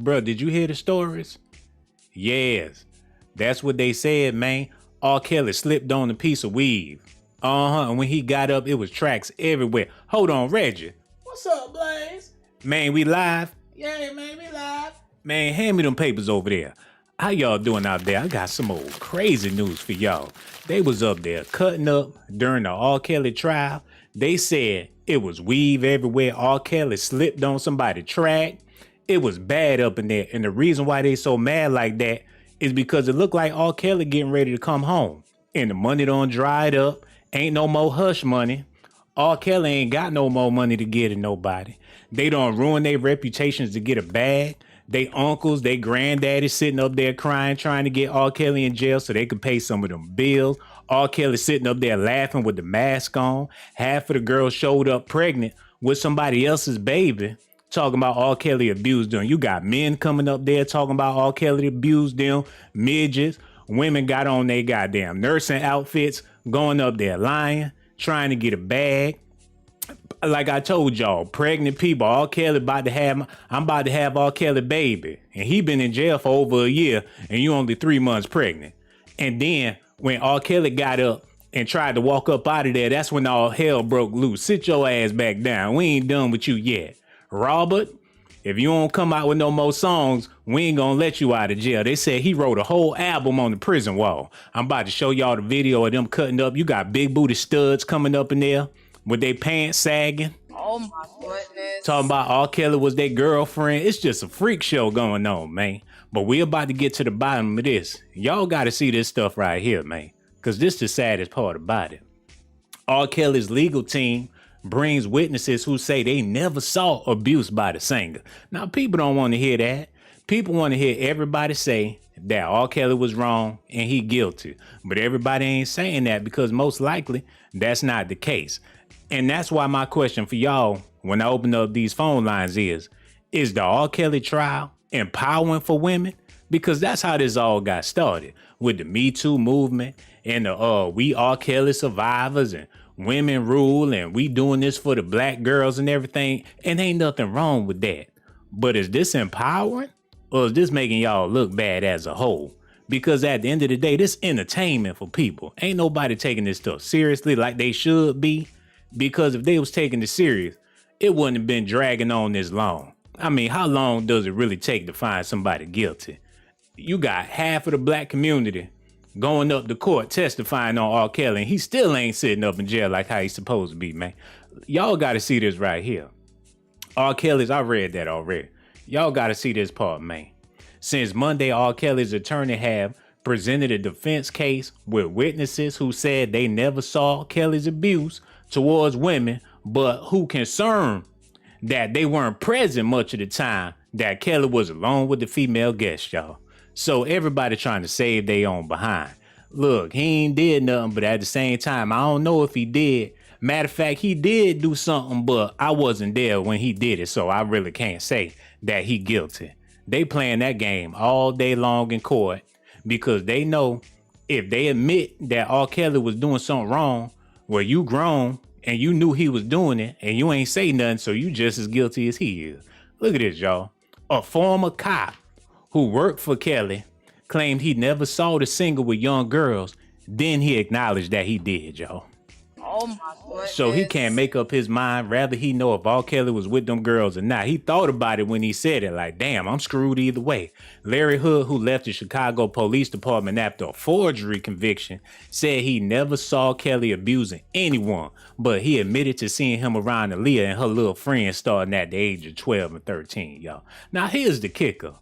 Bro, did you hear the stories? Yes, that's what they said, man. R. Kelly slipped on a piece of weave. And when he got up, it was tracks everywhere. Hold on, Reggie. What's up, Blaze? Man, we live? Yeah, man, we live. Man, hand me them papers over there. How y'all doing out there? I got some old crazy news for y'all. They was up there cutting up during the R. Kelly trial. They said it was weave everywhere. R. Kelly slipped on somebody's track. It was bad up in there. And the reason why they so mad like that is because it looked like R. Kelly getting ready to come home. And the money done dried up. Ain't no more hush money. R. Kelly ain't got no more money to give to nobody. They done ruin their reputations to get a bag. They uncles, they granddaddy sitting up there crying, trying to get R. Kelly in jail so they could pay some of them bills. R. Kelly sitting up there laughing with the mask on. Half of the girls showed up pregnant with somebody else's baby, talking about R. Kelly abused them. You got men coming up there talking about R. Kelly abused them, midgets. Women got on their goddamn nursing outfits, going up there lying, trying to get a bag. Like I told y'all, pregnant people, I'm about to have R. Kelly baby. And he been in jail for over a year and you only 3 months pregnant. And then when R. Kelly got up and tried to walk up out of there, that's when all hell broke loose. Sit your ass back down. We ain't done with you yet. Robert, if you don't come out with no more songs, we ain't gonna let you out of jail. They said he wrote a whole album on the prison wall. I'm about to show y'all the video of them cutting up. You got big booty studs coming up in there with their pants sagging. Oh my goodness. Talking about R. Kelly was their girlfriend. It's just a freak show going on, man. But we about to get to the bottom of this. Y'all got to see this stuff right here, man. Because this is the saddest part about it. R. Kelly's legal team brings witnesses who say they never saw abuse by the singer. Now, people don't want to hear that. People want to hear everybody say that R. Kelly was wrong and he guilty. But everybody ain't saying that because most likely that's not the case. And that's why my question for y'all when I open up these phone lines is the R. Kelly trial empowering for women? Because that's how this all got started with the Me Too movement and the we R. Kelly survivors and women rule and we doing this for the black girls and everything. And ain't nothing wrong with that. But is this empowering or is this making y'all look bad as a whole? Because at the end of the day, this entertainment for people. Ain't nobody taking this stuff seriously like they should be. Because if they was taking it serious, it wouldn't have been dragging on this long. I mean, how long does it really take to find somebody guilty? You got half of the black community going up to court testifying on R. Kelly, and he still ain't sitting up in jail like how he's supposed to be, man. Y'all got to see this right here. R. Kelly's, I read that already. Y'all got to see this part, man. Since Monday, R. Kelly's attorney have presented a defense case with witnesses who said they never saw Kelly's abuse towards women, but who concerned that they weren't present much of the time that Kelly was alone with the female guest, y'all. So everybody trying to save their own behind. Look, he ain't did nothing, but at the same time, I don't know if he did. Matter of fact, he did do something, but I wasn't there when he did it, so I really can't say that he guilty. They playing that game all day long in court because they know if they admit that R. Kelly was doing something wrong, well, you grown and you knew he was doing it and you ain't say nothing, so you just as guilty as he is. Look at this, y'all. A former cop who worked for Kelly claimed he never saw the singer with young girls. Then he acknowledged that he did, y'all. Oh my goodness. So he can't make up his mind. Rather he know if R. Kelly was with them girls or not. He thought about it when he said it, like, damn, I'm screwed either way. Larry Hood, who left the Chicago Police Department after a forgery conviction, said he never saw Kelly abusing anyone, but he admitted to seeing him around Aaliyah and her little friends starting at the age of 12 and 13, y'all. Now here's the kicker.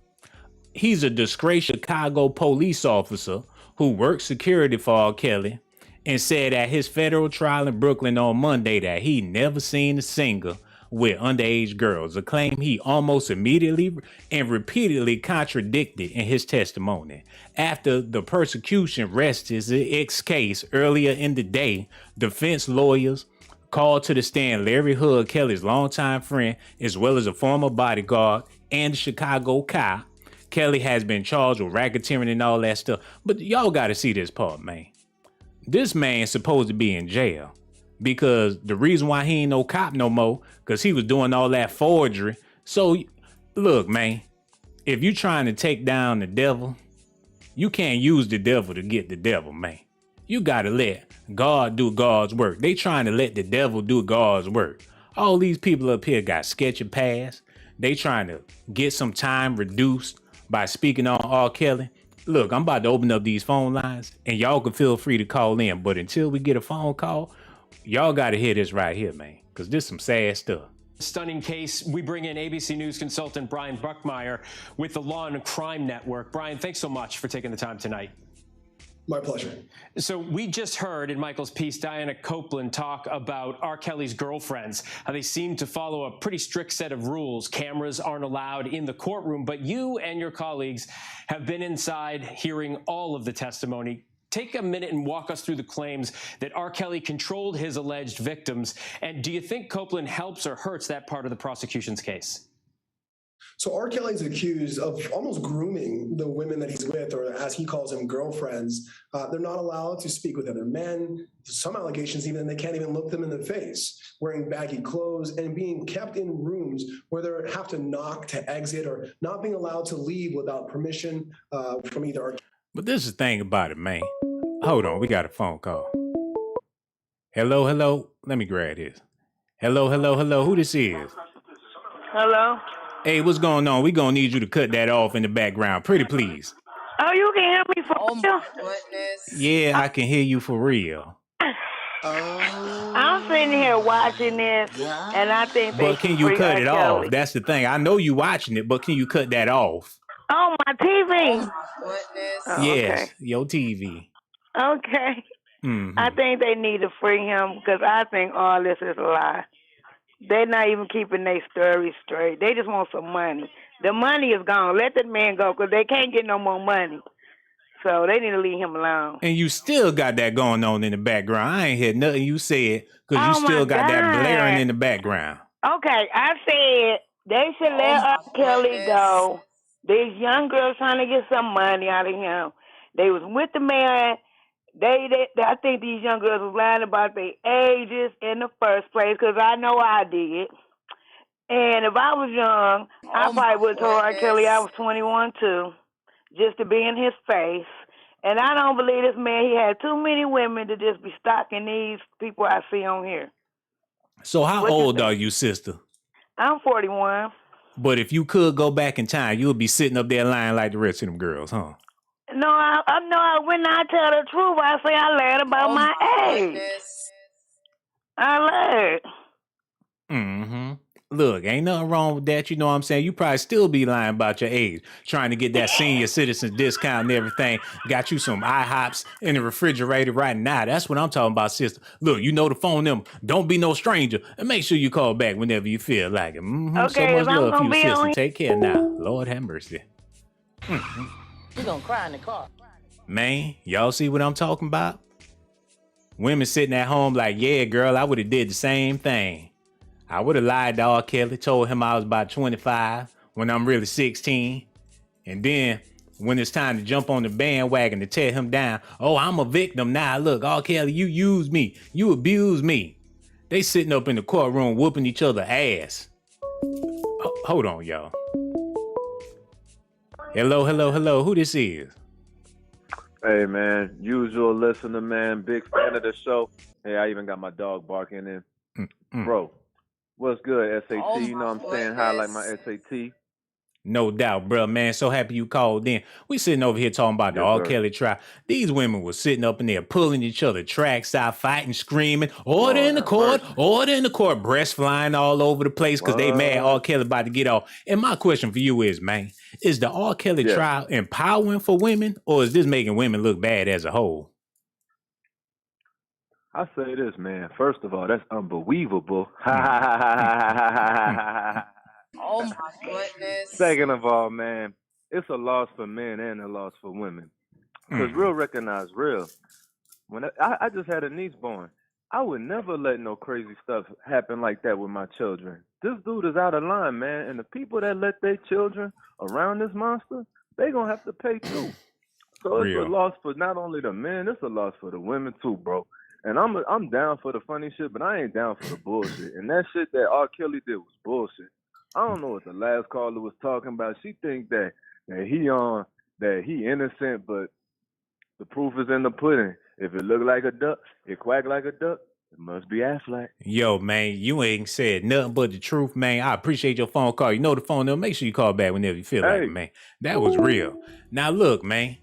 He's a disgraced Chicago police officer who worked security for R. Kelly and said at his federal trial in Brooklyn on Monday that he never seen a singer with underage girls, a claim he almost immediately and repeatedly contradicted in his testimony. After the prosecution rested his ex case earlier in the day, defense lawyers called to the stand Larry Hood, Kelly's longtime friend, as well as a former bodyguard and the Chicago cop. Kelly has been charged with racketeering and all that stuff. But y'all got to see this part, man. This man's supposed to be in jail because the reason why he ain't no cop no more, because he was doing all that forgery. So look, man, if you trying to take down the devil, you can't use the devil to get the devil, man. You gotta let God do God's work. They trying to let the devil do God's work. All these people up here got sketchy past. They trying to get some time reduced by speaking on R. Kelly. Look, I'm about to open up these phone lines and y'all can feel free to call in. But until we get a phone call, y'all gotta hear this right here, man. Cause this some sad stuff. Stunning case. We bring in ABC News consultant Brian Buckmeyer with the Law and Crime Network. Brian, thanks so much for taking the time tonight. My pleasure. So we just heard in Michael's piece Diana Copeland talk about R. Kelly's girlfriends, how they seem to follow a pretty strict set of rules. Cameras aren't allowed in the courtroom, but you and your colleagues have been inside hearing all of the testimony. Take a minute and walk us through the claims that R. Kelly controlled his alleged victims. And do you think Copeland helps or hurts that part of the prosecution's case? So R. Kelly's accused of almost grooming the women that he's with, or as he calls them, girlfriends. They're not allowed to speak with other men. Some allegations even they can't even look them in the face, wearing baggy clothes and being kept in rooms where they have to knock to exit or not being allowed to leave without permission from either R. But this is the thing about it, man. Hold on, we got a phone call. Hello, hello. Let me grab this. Hello, hello, hello. Who this is? Hello? Hey, what's going on? We gonna need you to cut that off in the background. Pretty please. Oh, you can hear me for Oh real? my goodness. Yeah, I can hear you for real. I'm sitting here watching this, and I think they But can you free cut R. it Kelly. off? That's the thing. I know you watching it, but can you cut that off? Oh, my Oh TV. my goodness. Oh, Yes, your TV. Okay. Mhm. I think they need to free him because I think all this is a lie. They're not even keeping their story straight. They just want some money. The money is gone. Let that man go because they can't get no more money. So they need to leave him alone. And you still got that going on in the background. I ain't hear nothing you said because you Oh, my still got that God. blaring in the background. Okay, I said they should Oh let my R. Kelly goodness. go. These young girls trying to get some money out of him. They was with the man. I think these young girls was lying about their ages in the first place because I know I did. And if I was young, I Oh my probably would have told R. Kelly I was goodness. 21 too, just to be in his face. And I don't believe this man, he had too many women to just be stalking these people I see on here. So how What you old think? are you, sister? I'm 41. But if you could go back in time, you would be sitting up there lying like the rest of them girls, huh? No, I know when I tell the truth, I say I lied about Oh my my age. goodness. I lied. Mm-hmm. Look, ain't nothing wrong with that. You know what I'm saying? You probably still be lying about your age, trying to get that senior citizen discount and everything. Got you some IHOPs in the refrigerator right now. That's what I'm talking about, sister. Look, you know the phone number. Don't be no stranger. And make sure you call back whenever you feel like it. So Okay, much if I'm love for gonna you, be sister. on here, Take care now. Lord have mercy. You gonna cry in the car. Man, y'all see what I'm talking about? Women sitting at home like, yeah, girl, I would have did the same thing. I would have lied to R. Kelly, told him I was about 25 when I'm really 16. And then when it's time to jump on the bandwagon to tear him down, oh, I'm a victim now. Look, R. Kelly, you used me. You abused me. They sitting up in the courtroom whooping each other ass. Hold on, y'all. Hello, hello, hello. Who this is? Hey, man. Usual listener, man. Big fan of the show. Hey, I even got my dog barking in. Bro, what's good, SAT? Oh You know my I'm staying high like my goodness. SAT. No doubt, bro, man. So happy you called in. We sitting over here talking about the Yes, R. sir. Kelly trial. These women were sitting up in there pulling each other tracks out, fighting, screaming, order Lord in the have court, mercy. order in the court, breasts flying all over the place because they mad R. What? Kelly about to get off. And my question for you is, man, is the R. Kelly Yeah. trial empowering for women, or is this making women look bad as a whole? I say this, man. First of all, that's unbelievable. Oh my goodness. Second of all, man, it's a loss for men and a loss for women. Because real recognize real. When I just had a niece born, I would never let no crazy stuff happen like that with my children. This dude is out of line, man. And the people that let their children around this monster, they gonna have to pay too. So it's a Real. loss for not only the men, it's a loss for the women too, bro. And I'm down for the funny shit, but I ain't down for the bullshit. And that shit that R. Kelly did was bullshit. I don't know what the last caller was talking about. She think that he innocent, but the proof is in the pudding. If it look like a duck, it quack like a duck. It must be Aflac. Yo, man, you ain't said nothing but the truth, man. I appreciate your phone call. You know the phone number. Make sure you call back whenever you feel like it, man. That was real. Now, look, man.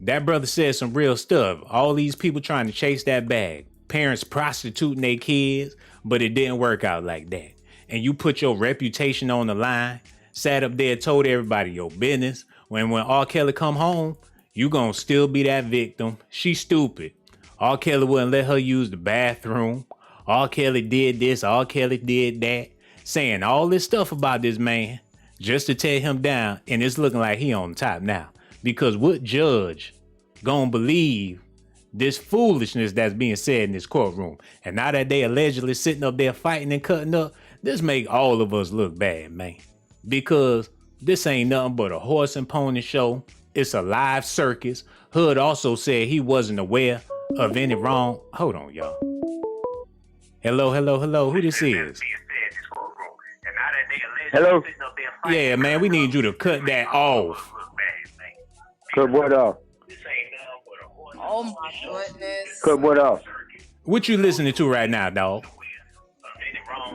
That brother said some real stuff. All these people trying to chase that bag. Parents prostituting their kids, but it didn't work out like that. And you put your reputation on the line, sat up there, told everybody your business. When R. Kelly come home, you gonna still be that victim. She stupid. R. Kelly wouldn't let her use the bathroom. R. Kelly did this, R. Kelly did that. Saying all this stuff about this man just to tear him down, and it's looking like he on top now. Because what judge gonna believe this foolishness that's being said in this courtroom? And now that they allegedly sitting up there fighting and cutting up, this make all of us look bad, man. Because this ain't nothing but a horse and pony show. It's a live circus. Hood also said he wasn't aware of any wrong. Hold on, y'all. Hello. Who this is? Hello? Yeah, man, we need you to cut that off. Cut what off? Oh my goodness. Cut what off? What you listening to right now, dog?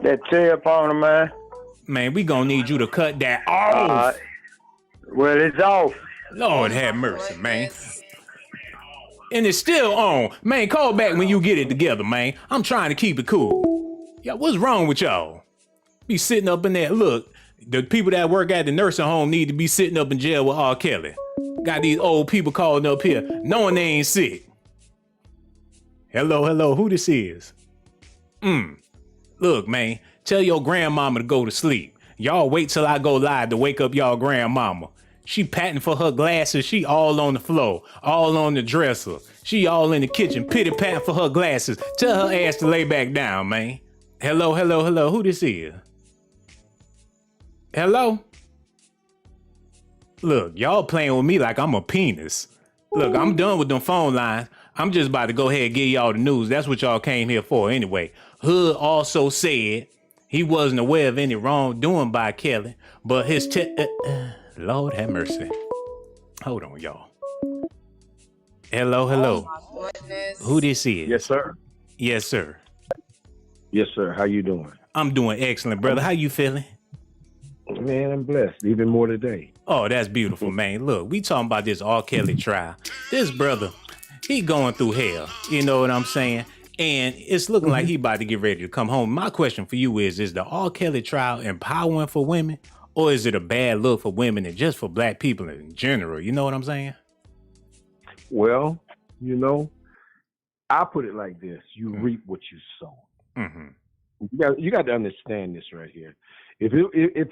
That telephone of mine. Man, we gonna need you to cut that off. Well, it's off. Lord have mercy, man. And it's still on. Man, call back when you get it together, man. I'm trying to keep it cool. Yeah, what's wrong with y'all? Be sitting up in there. Look, the people that work at the nursing home need to be sitting up in jail with R. Kelly. Got these old people calling up here knowing they ain't sick. Hello, who this is? Look, man, tell your grandmama to go to sleep. Y'all wait till I go live to wake up y'all grandmama. She patting for her glasses. She all on the floor, all on the dresser. She all in the kitchen, pity-patting for her glasses. Tell her ass to lay back down, man. Hello, who this is? Hello? Look, y'all playing with me like I'm a penis. Look, I'm done with them phone lines. I'm just about to go ahead and give y'all the news. That's what y'all came here for anyway. Hood also said he wasn't aware of any wrongdoing by Kelly, but his Lord have mercy. Hold on, y'all. Hello. Oh my goodness. Who this is? Yes, sir. Yes, sir. Yes, sir. How you doing? I'm doing excellent, brother. How you feeling? Man, I'm blessed. Even more today. Oh, that's beautiful, man. Look, we talking about this R. Kelly trial. This brother, he going through hell. You know what I'm saying? And it's looking like he about to get ready to come home. My question for you is the R. Kelly trial empowering for women? Or is it a bad look for women and just for black people in general? You know what I'm saying? Well, you know, I put it like this. You reap what you sow. You got to understand this right here. If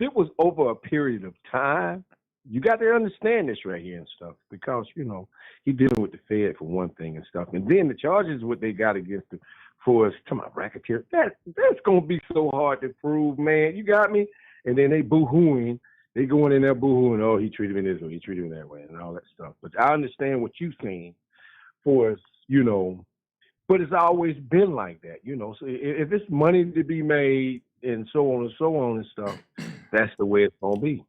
it was over a period of time, you got to understand this right here and stuff, because, you know, he dealing with the Fed for one thing and stuff. And then the charges, what they got against him for us, talking about racketeer, that's going to be so hard to prove, man. You got me? And then they boo-hooing. They going in there boo-hooing, oh, he treated me this way, he treated me that way, and all that stuff. But I understand what you're saying for us, you know, but it's always been like that, you know. So if it's money to be made and so on and stuff, that's the way it's going to be.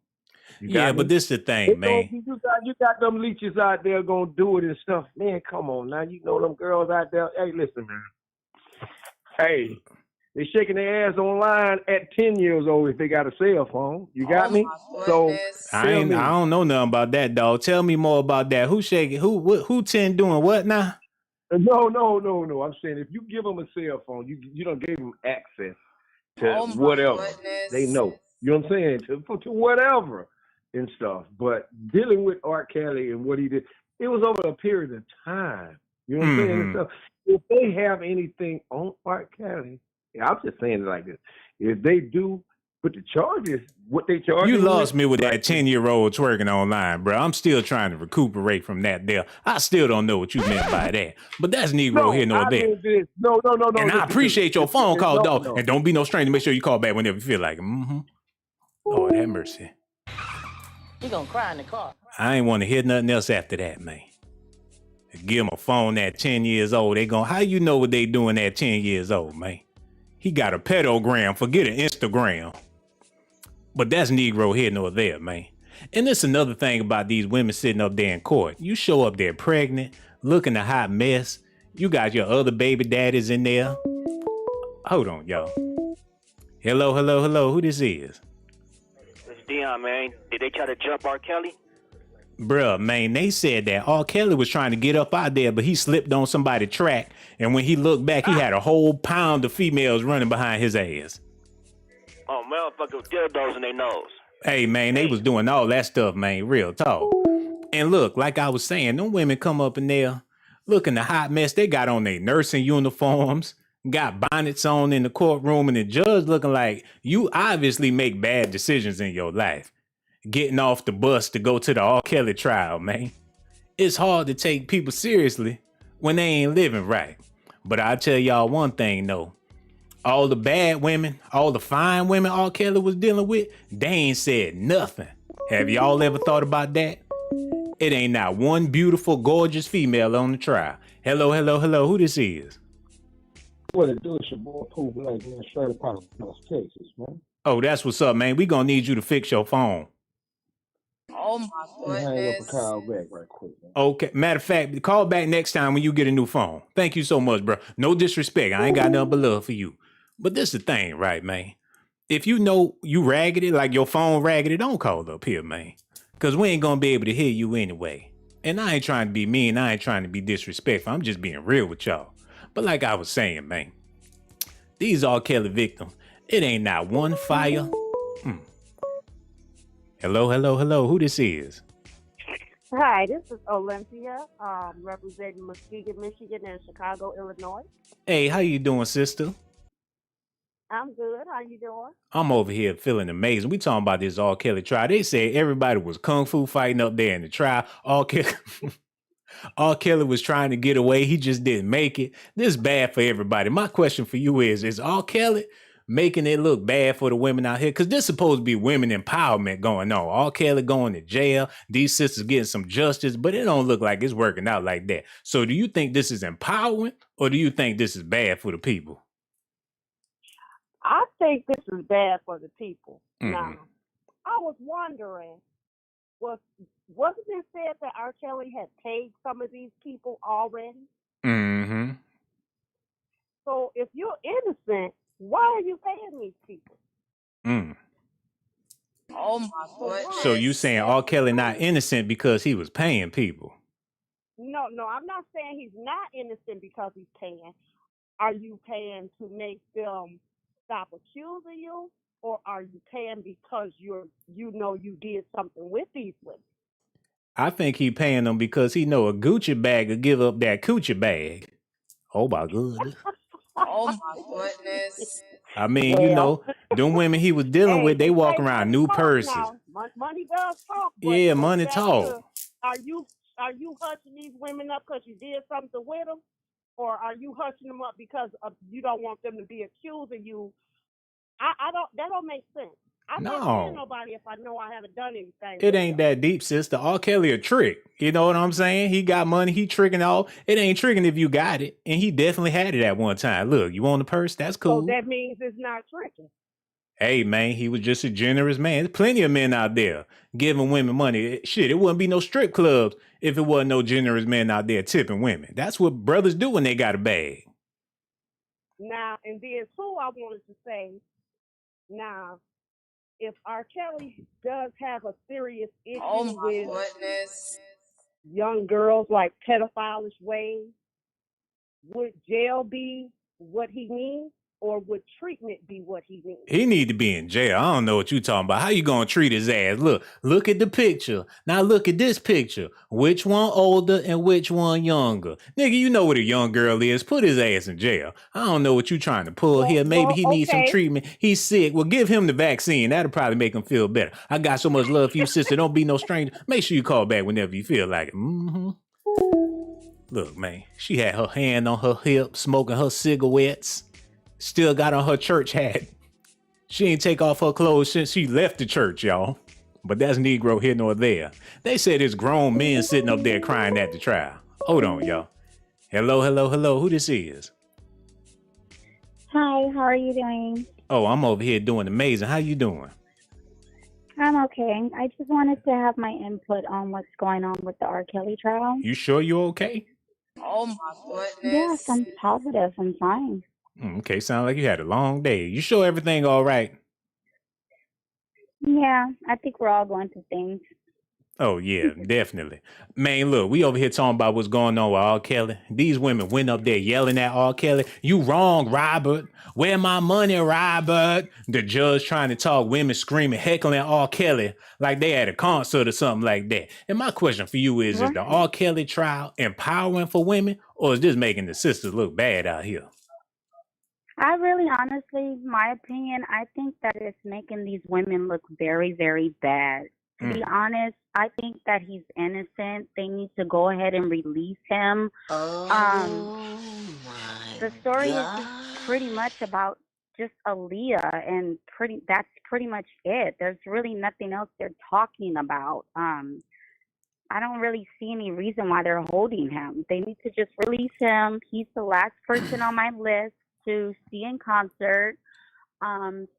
Yeah, but this the thing, man. You got them leeches out there going to do it and stuff. Man, come on now. You know them girls out there. Hey, listen, man. Hey, they shaking their ass online at 10 years old if they got a cell phone. You got me? So I don't know nothing about that, dog. Tell me more about that. Who shaking? Who 10 doing what now? No. I'm saying if you give them a cell phone, you don't give them access to whatever they know. You know what I'm saying? To whatever and stuff. But dealing with R. Kelly and what he did, it was over a period of time. You know what I'm saying? So if they have anything on R. Kelly, I'm just saying it like this. If they do, but the charges, what they charge you lost me with that 10-year-old twerking online, bro. I'm still trying to recuperate from that there. I still don't know what you meant by that. But that's Negro here nor there. No. And I appreciate your phone call, dog. And don't be no stranger. Make sure you call back whenever you feel like it. Lord have mercy. He gonna cry in the car. I ain't want to hear nothing else after that, man. Give him a phone at 10 years old. They going, how you know what they doing at 10 years old, man? He got a pedogram. Forget an Instagram. But that's Negro here nor there, man. And that's another thing about these women sitting up there in court. You show up there pregnant, looking a hot mess. You got your other baby daddies in there. Hold on, y'all. Hello, hello, hello. Who this is? It's Dion, man. Did they try to jump R. Kelly? Bruh, man, they said that R. Kelly was trying to get up out there, but he slipped on somebody's track. And when he looked back, he had a whole pound of females running behind his ass. Oh, motherfucker with dildos in their nose. Hey, man, they was doing all that stuff, man. Real talk. And look, like I was saying, them women come up in there looking a hot mess. They got on their nursing uniforms, got bonnets on in the courtroom, and the judge looking like you obviously make bad decisions in your life. Getting off the bus to go to the R. Kelly trial, man. It's hard to take people seriously when they ain't living right. But I'll tell y'all one thing, though. All the bad women, all the fine women R. Kelly was dealing with, they ain't said nothing. Have y'all ever thought about that? It ain't not one beautiful, gorgeous female on the trial. Hello, hello, hello. Who this is? What it do? It's your boy Pooh Black, man, straight up out of North Texas, man. Oh, that's what's up, man. We gonna need you to fix your phone. Oh my Hang up goodness. and call back right quick, man. Okay. Matter of fact, call back next time when you get a new phone. Thank you so much, bro. No disrespect. I ain't got nothing but love for you. But this the thing, right, man? If you know you raggedy, like your phone raggedy, don't call up here, man. Because we ain't gonna be able to hear you anyway. And I ain't trying to be mean. I ain't trying to be disrespectful. I'm just being real with y'all. But like I was saying, man, these R. Kelly victims, it ain't not one fire. Hello, hello, hello. Who this is? Hi, this is Olympia, representing Muskegon, Michigan, and Chicago, Illinois. Hey, how you doing, sister? I'm good. How you doing? I'm over here feeling amazing. We talking about this R. Kelly trial. They said everybody was kung fu fighting up there in the trial. R. Kelly was trying to get away. He just didn't make it. This is bad for everybody. My question for you is R. Kelly making it look bad for the women out here? Because this is supposed to be women empowerment going on. R. Kelly going to jail. These sisters getting some justice, but it don't look like it's working out like that. So do you think this is empowering or do you think this is bad for the people? I think this is bad for the people. Mm-hmm. Now, I was wondering, wasn't it said that R. Kelly had paid some of these people already? Mm-hmm. So if you're innocent, why are you paying these people? Mm. Oh my goodness. So you saying R. Kelly not innocent because he was paying people? No, I'm not saying he's not innocent because he's paying. Are you paying to make them stop accusing you, or are you paying because you did something with these women? I think he paying them because he know a Gucci bag will give up that coochie bag. Oh my goodness. Oh my goodness. I mean, you know, them women he was dealing with, they walk around new purses. Money does talk. Yeah, money talk. Are you hushing these women up because you did something with them? Or are you hushing them up because you don't want them to be accusing you? That don't make sense. I'm not paying nobody if I know I haven't done anything. It ain't that deep, sister. R. Kelly a trick. You know what I'm saying? He got money. He tricking all. It ain't tricking if you got it. And he definitely had it at one time. Look, you want the purse? That's cool. So that means it's not tricking. Hey, man, he was just a generous man. There's plenty of men out there giving women money. Shit, it wouldn't be no strip clubs if it wasn't no generous men out there tipping women. That's what brothers do when they got a bag. Now, and then too, I wanted to say, now, if R. Kelly does have a serious issue with Goodness. young girls like pedophilish ways, would jail be what he needs, or would treatment be what he needs? He need to be in jail. I don't know what you talking about. How you gonna treat his ass? Look at the picture. Now look at this picture. Which one older and which one younger? Nigga, you know what a young girl is. Put his ass in jail. I don't know what you trying to pull here. Maybe he needs some treatment. He's sick. Well, give him the vaccine. That'll probably make him feel better. I got so much love for you, sister. Don't be no stranger. Make sure you call back whenever you feel like it. Mm-hmm. Look, man, she had her hand on her hip, smoking her cigarettes. Still got on her church hat. She ain't take off her clothes since she left the church, y'all. But that's Negro here nor there. They said it's grown men sitting up there crying at the trial. Hold on, y'all. Hello, hello, hello. Who this is? Hi, how are you doing? Oh, I'm over here doing amazing. How you doing? I'm okay. I just wanted to have my input on what's going on with the R. Kelly trial. You sure you okay? Oh my Yes, goodness. I'm positive. I'm fine. Okay, sound like you had a long day. You sure everything all right? Yeah, I think we're all going through things. Oh, yeah, definitely. Man, look, we over here talking about what's going on with R. Kelly. These women went up there yelling at R. Kelly. You wrong, Robert. Where my money, Robert? The judge trying to talk, women screaming, heckling R. Kelly like they at a concert or something like that. And my question for you is the R. Kelly trial empowering for women, or is this making the sisters look bad out here? I really, honestly, my opinion, I think that it's making these women look very, very bad. To be honest, I think that he's innocent. They need to go ahead and release him. The story is just pretty much about just Aaliyah, and that's pretty much it. There's really nothing else they're talking about. I don't really see any reason why they're holding him. They need to just release him. He's the last person on my list to see in concert.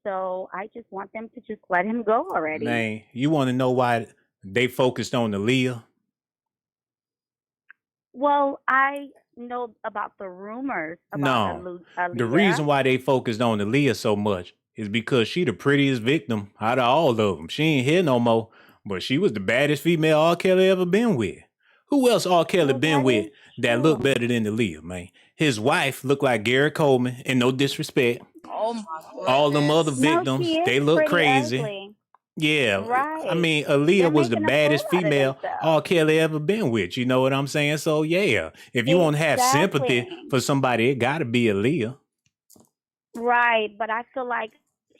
So I just want them to just let him go already. Man, you want to know why they focused on Aaliyah? Well, I know about the rumors about Aaliyah. The reason why they focused on Aaliyah so much is because she the prettiest victim out of all of them. She ain't here no more, but she was the baddest female R. Kelly ever been with. Who else R. Kelly been with that looked better than Aaliyah, man? His wife looked like Gary Coleman, and no disrespect. Oh my goodness. All them other victims, they look crazy. Ugly. Yeah, Right. I mean, Aaliyah They're was the making a baddest fool out of female themselves. R. Kelly ever been with. You know what I'm saying? So yeah, if you want to have sympathy for somebody, it got to be Aaliyah. Right, but I feel like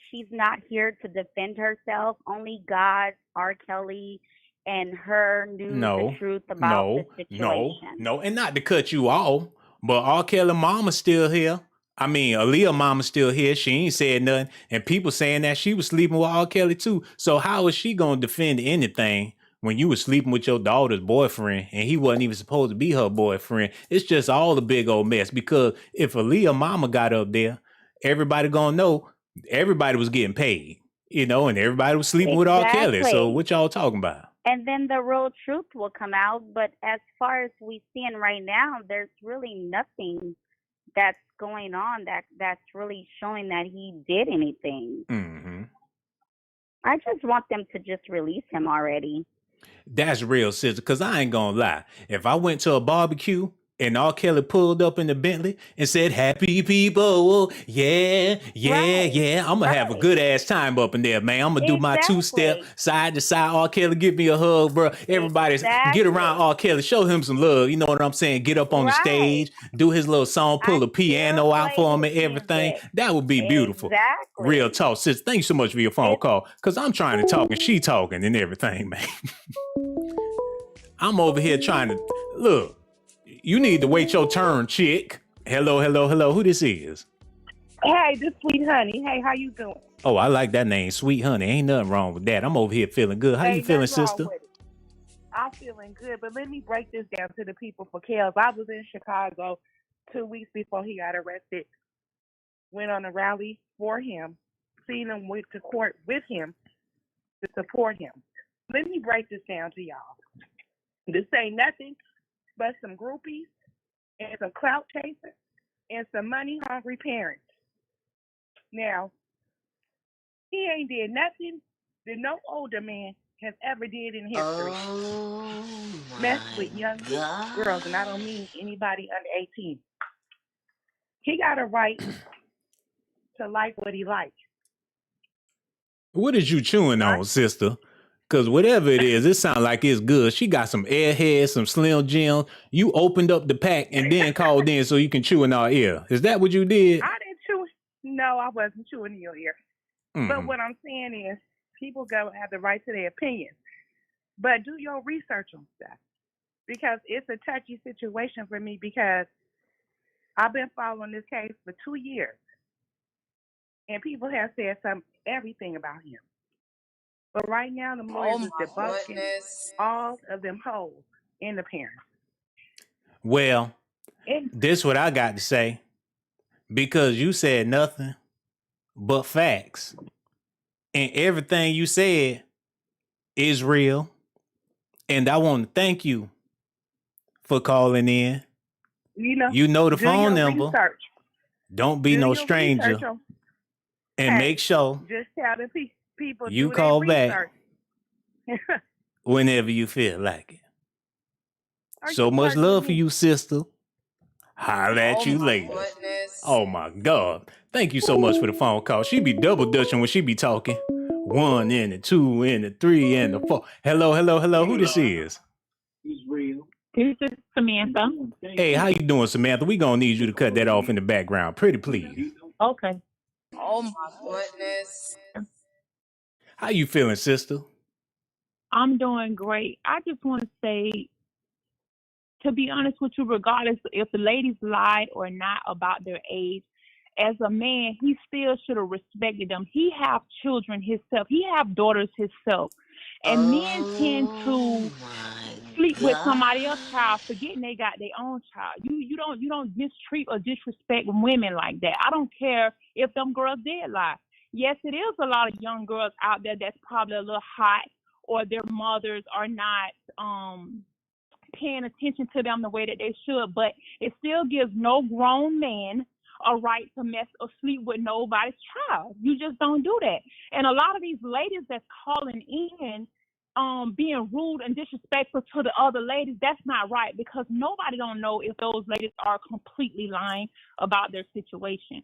she's not here to defend herself. Only God, R. Kelly, and her knew the truth about the situation. No, and not to cut you off, but R. Kelly mama still here. I mean, Aaliyah mama still here. She ain't said nothing. And people saying that she was sleeping with R. Kelly too. So how is she going to defend anything when you was sleeping with your daughter's boyfriend and he wasn't even supposed to be her boyfriend? It's just all a big old mess, because if Aaliyah mama got up there, everybody gonna know everybody was getting paid, you know, and everybody was sleeping with R. Kelly. So what y'all talking about? And then the real truth will come out. But as far as we seeing right now, there's really nothing that's going on that's really showing that he did anything. Mm-hmm. I just want them to just release him already. That's real, sister, because I ain't gonna lie. If I went to a barbecue and R. Kelly pulled up in the Bentley and said, "Happy people, yeah, I'm gonna have a good ass time up in there, man. I'm gonna do my two-step side to side. R. Kelly, give me a hug, bro. Everybody get around R. Kelly, show him some love. You know what I'm saying? Get up on the stage, do his little song, pull a piano out for him and everything. That would be beautiful. Real talk, sis. Thank you so much for your phone call, because I'm trying to talk and she talking and everything, man. I'm over here trying to look. You need to wait your turn, chick. Hello. Who this is? Hey, this Sweet Honey. Hey, how you doing? Oh, I like that name, Sweet Honey. Ain't nothing wrong with that. I'm over here feeling good. How you feeling, sister? I'm feeling good, but let me break this down to the people for Kels. I was in Chicago 2 weeks before he got arrested. Went on a rally for him. Seen him, went to court with him to support him. Let me break this down to y'all. This ain't nothing but some groupies and some clout chasers and some money-hungry parents. Now, he ain't did nothing that no older man has ever did in history. Mess with young girls, and I don't mean anybody under 18. He got a right to like what he likes. What is you chewing on, sister? Because whatever it is, it sounds like it's good. She got some Airheads, some Slim Jim. You opened up the pack and then called in so you can chew in our ear. Is that what you did? I didn't chew. No, I wasn't chewing in your ear. But what I'm saying is, people go have the right to their opinion. But do your research on stuff. Because it's a touchy situation for me, because I've been following this case for 2 years. And people have said everything about him. But right now, the lawyers is debunking all of them holes in the parents. Well, this what I got to say. Because you said nothing but facts. And everything you said Israel. And I want to thank you for calling in. You know the phone number. Research. Don't be no stranger. And make sure just tell the people you do call their back whenever you feel like it. Are So you much touching love for me? you, sister. Holla at you later. Goodness. Oh my God. Thank you so much for the phone call. She be double dutching when she be talking. 1 and the 2 and the 3 and the 4. Hello, hello, hello. Who this is? This is Samantha. Hey, how you doing, Samantha? We gonna need you to cut that off in the background. Pretty please. Okay. Oh my goodness. How you feeling, sister? I'm doing great. I just want to say, to be honest with you, regardless if the ladies lied or not about their age, as a man, he still should have respected them. He have children himself. He have daughters himself. And men tend to sleep with somebody else's child, forgetting they got their own child. You don't mistreat or disrespect women like that. I don't care if them girls did lie. Yes, it is a lot of young girls out there that's probably a little hot, or their mothers are not paying attention to them the way that they should, but it still gives no grown man a right to mess or sleep with nobody's child. You just don't do that. And a lot of these ladies that's calling in being rude and disrespectful to the other ladies, that's not right, because nobody don't know if those ladies are completely lying about their situation.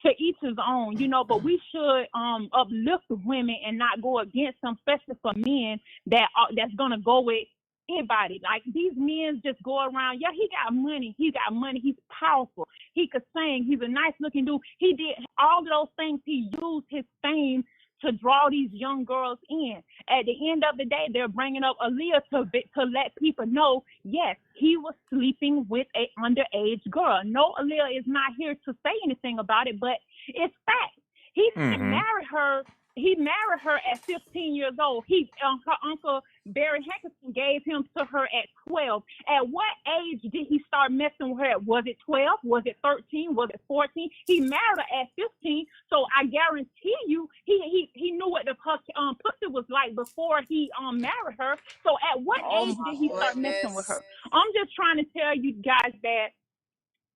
To each his own, but we should uplift the women and not go against them, especially for men that's gonna go with anybody. Like, these men just go around, yeah, he got money, he's powerful, he could sing, he's a nice looking dude, he did all of those things, he used his fame to draw these young girls in. At the end of the day, they're bringing up Aaliyah to let people know, yes, he was sleeping with a underage girl. No, Aaliyah is not here to say anything about it, but it's fact. He married her. He married her at 15 years old. Her uncle Barry Hankerson gave him to her at 12. At what age did he start messing with her? Was it 12? Was it 13? Was it 14? He married her at 15. So I guarantee you, he knew what the pussy was like before he married her. So at what age did he start messing with her? I'm just trying to tell you guys that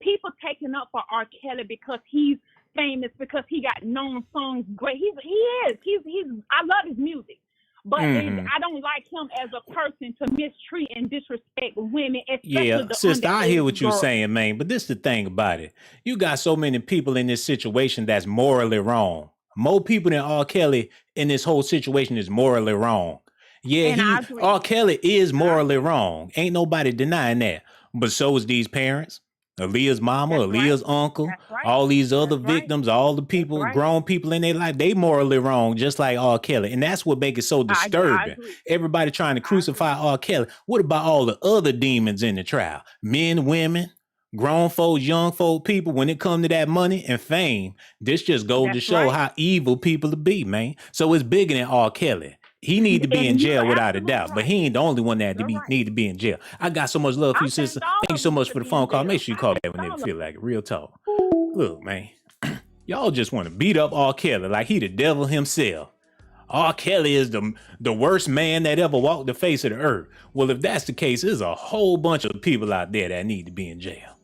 people taking up for R. Kelly because he's famous, because he got known songs great. He's I love his music, but I don't like him as a person to mistreat and disrespect women, especially the sister, I hear what you're girls. saying, man, but this is the thing about it. You got so many people in this situation that's morally wrong. More people than R. Kelly in this whole situation is morally wrong. Yeah, R. Kelly is morally wrong. Ain't nobody denying that. But so is these parents. Aaliyah's mama, Aaliyah's uncle, all these other victims, all the people, grown people in their life, they morally wrong, just like R. Kelly. And that's what makes it so disturbing. Everybody trying to crucify R. Kelly. What about all the other demons in the trial? Men, women, grown folks, young folk, people, when it comes to that money and fame, this just goes to show how evil people to be, man. So it's bigger than R. Kelly. He need to be in jail without a doubt, but he ain't the only one that need to be in jail. I got so much love for you, sister. Thank you so much for the phone call. Make sure you call back whenever you feel like it. Real talk. Look, man, y'all just want to beat up R. Kelly like he the devil himself. R. Kelly is the worst man that ever walked the face of the earth. Well, if that's the case, there's a whole bunch of people out there that need to be in jail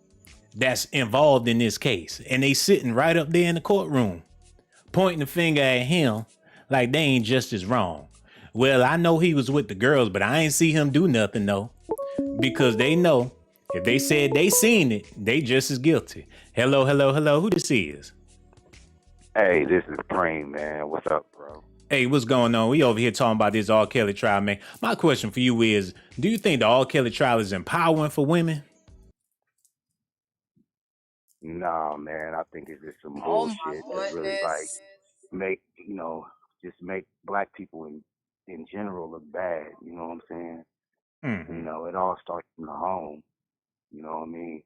that's involved in this case, and they sitting right up there in the courtroom, pointing the finger at him like they ain't just as wrong. Well, I know he was with the girls, but I ain't see him do nothing, though. Because they know if they said they seen it, they just as guilty. Hello, hello, hello. Who this is? Hey, this is Preem, man. What's up, bro? Hey, what's going on? We over here talking about this R. Kelly trial, man. My question for you is, do you think the R. Kelly trial is empowering for women? Nah, man. I think it's just some bullshit that really, make black people in general look bad, you know what I'm saying? Mm-hmm. You know, it all starts in the home, you know what I mean?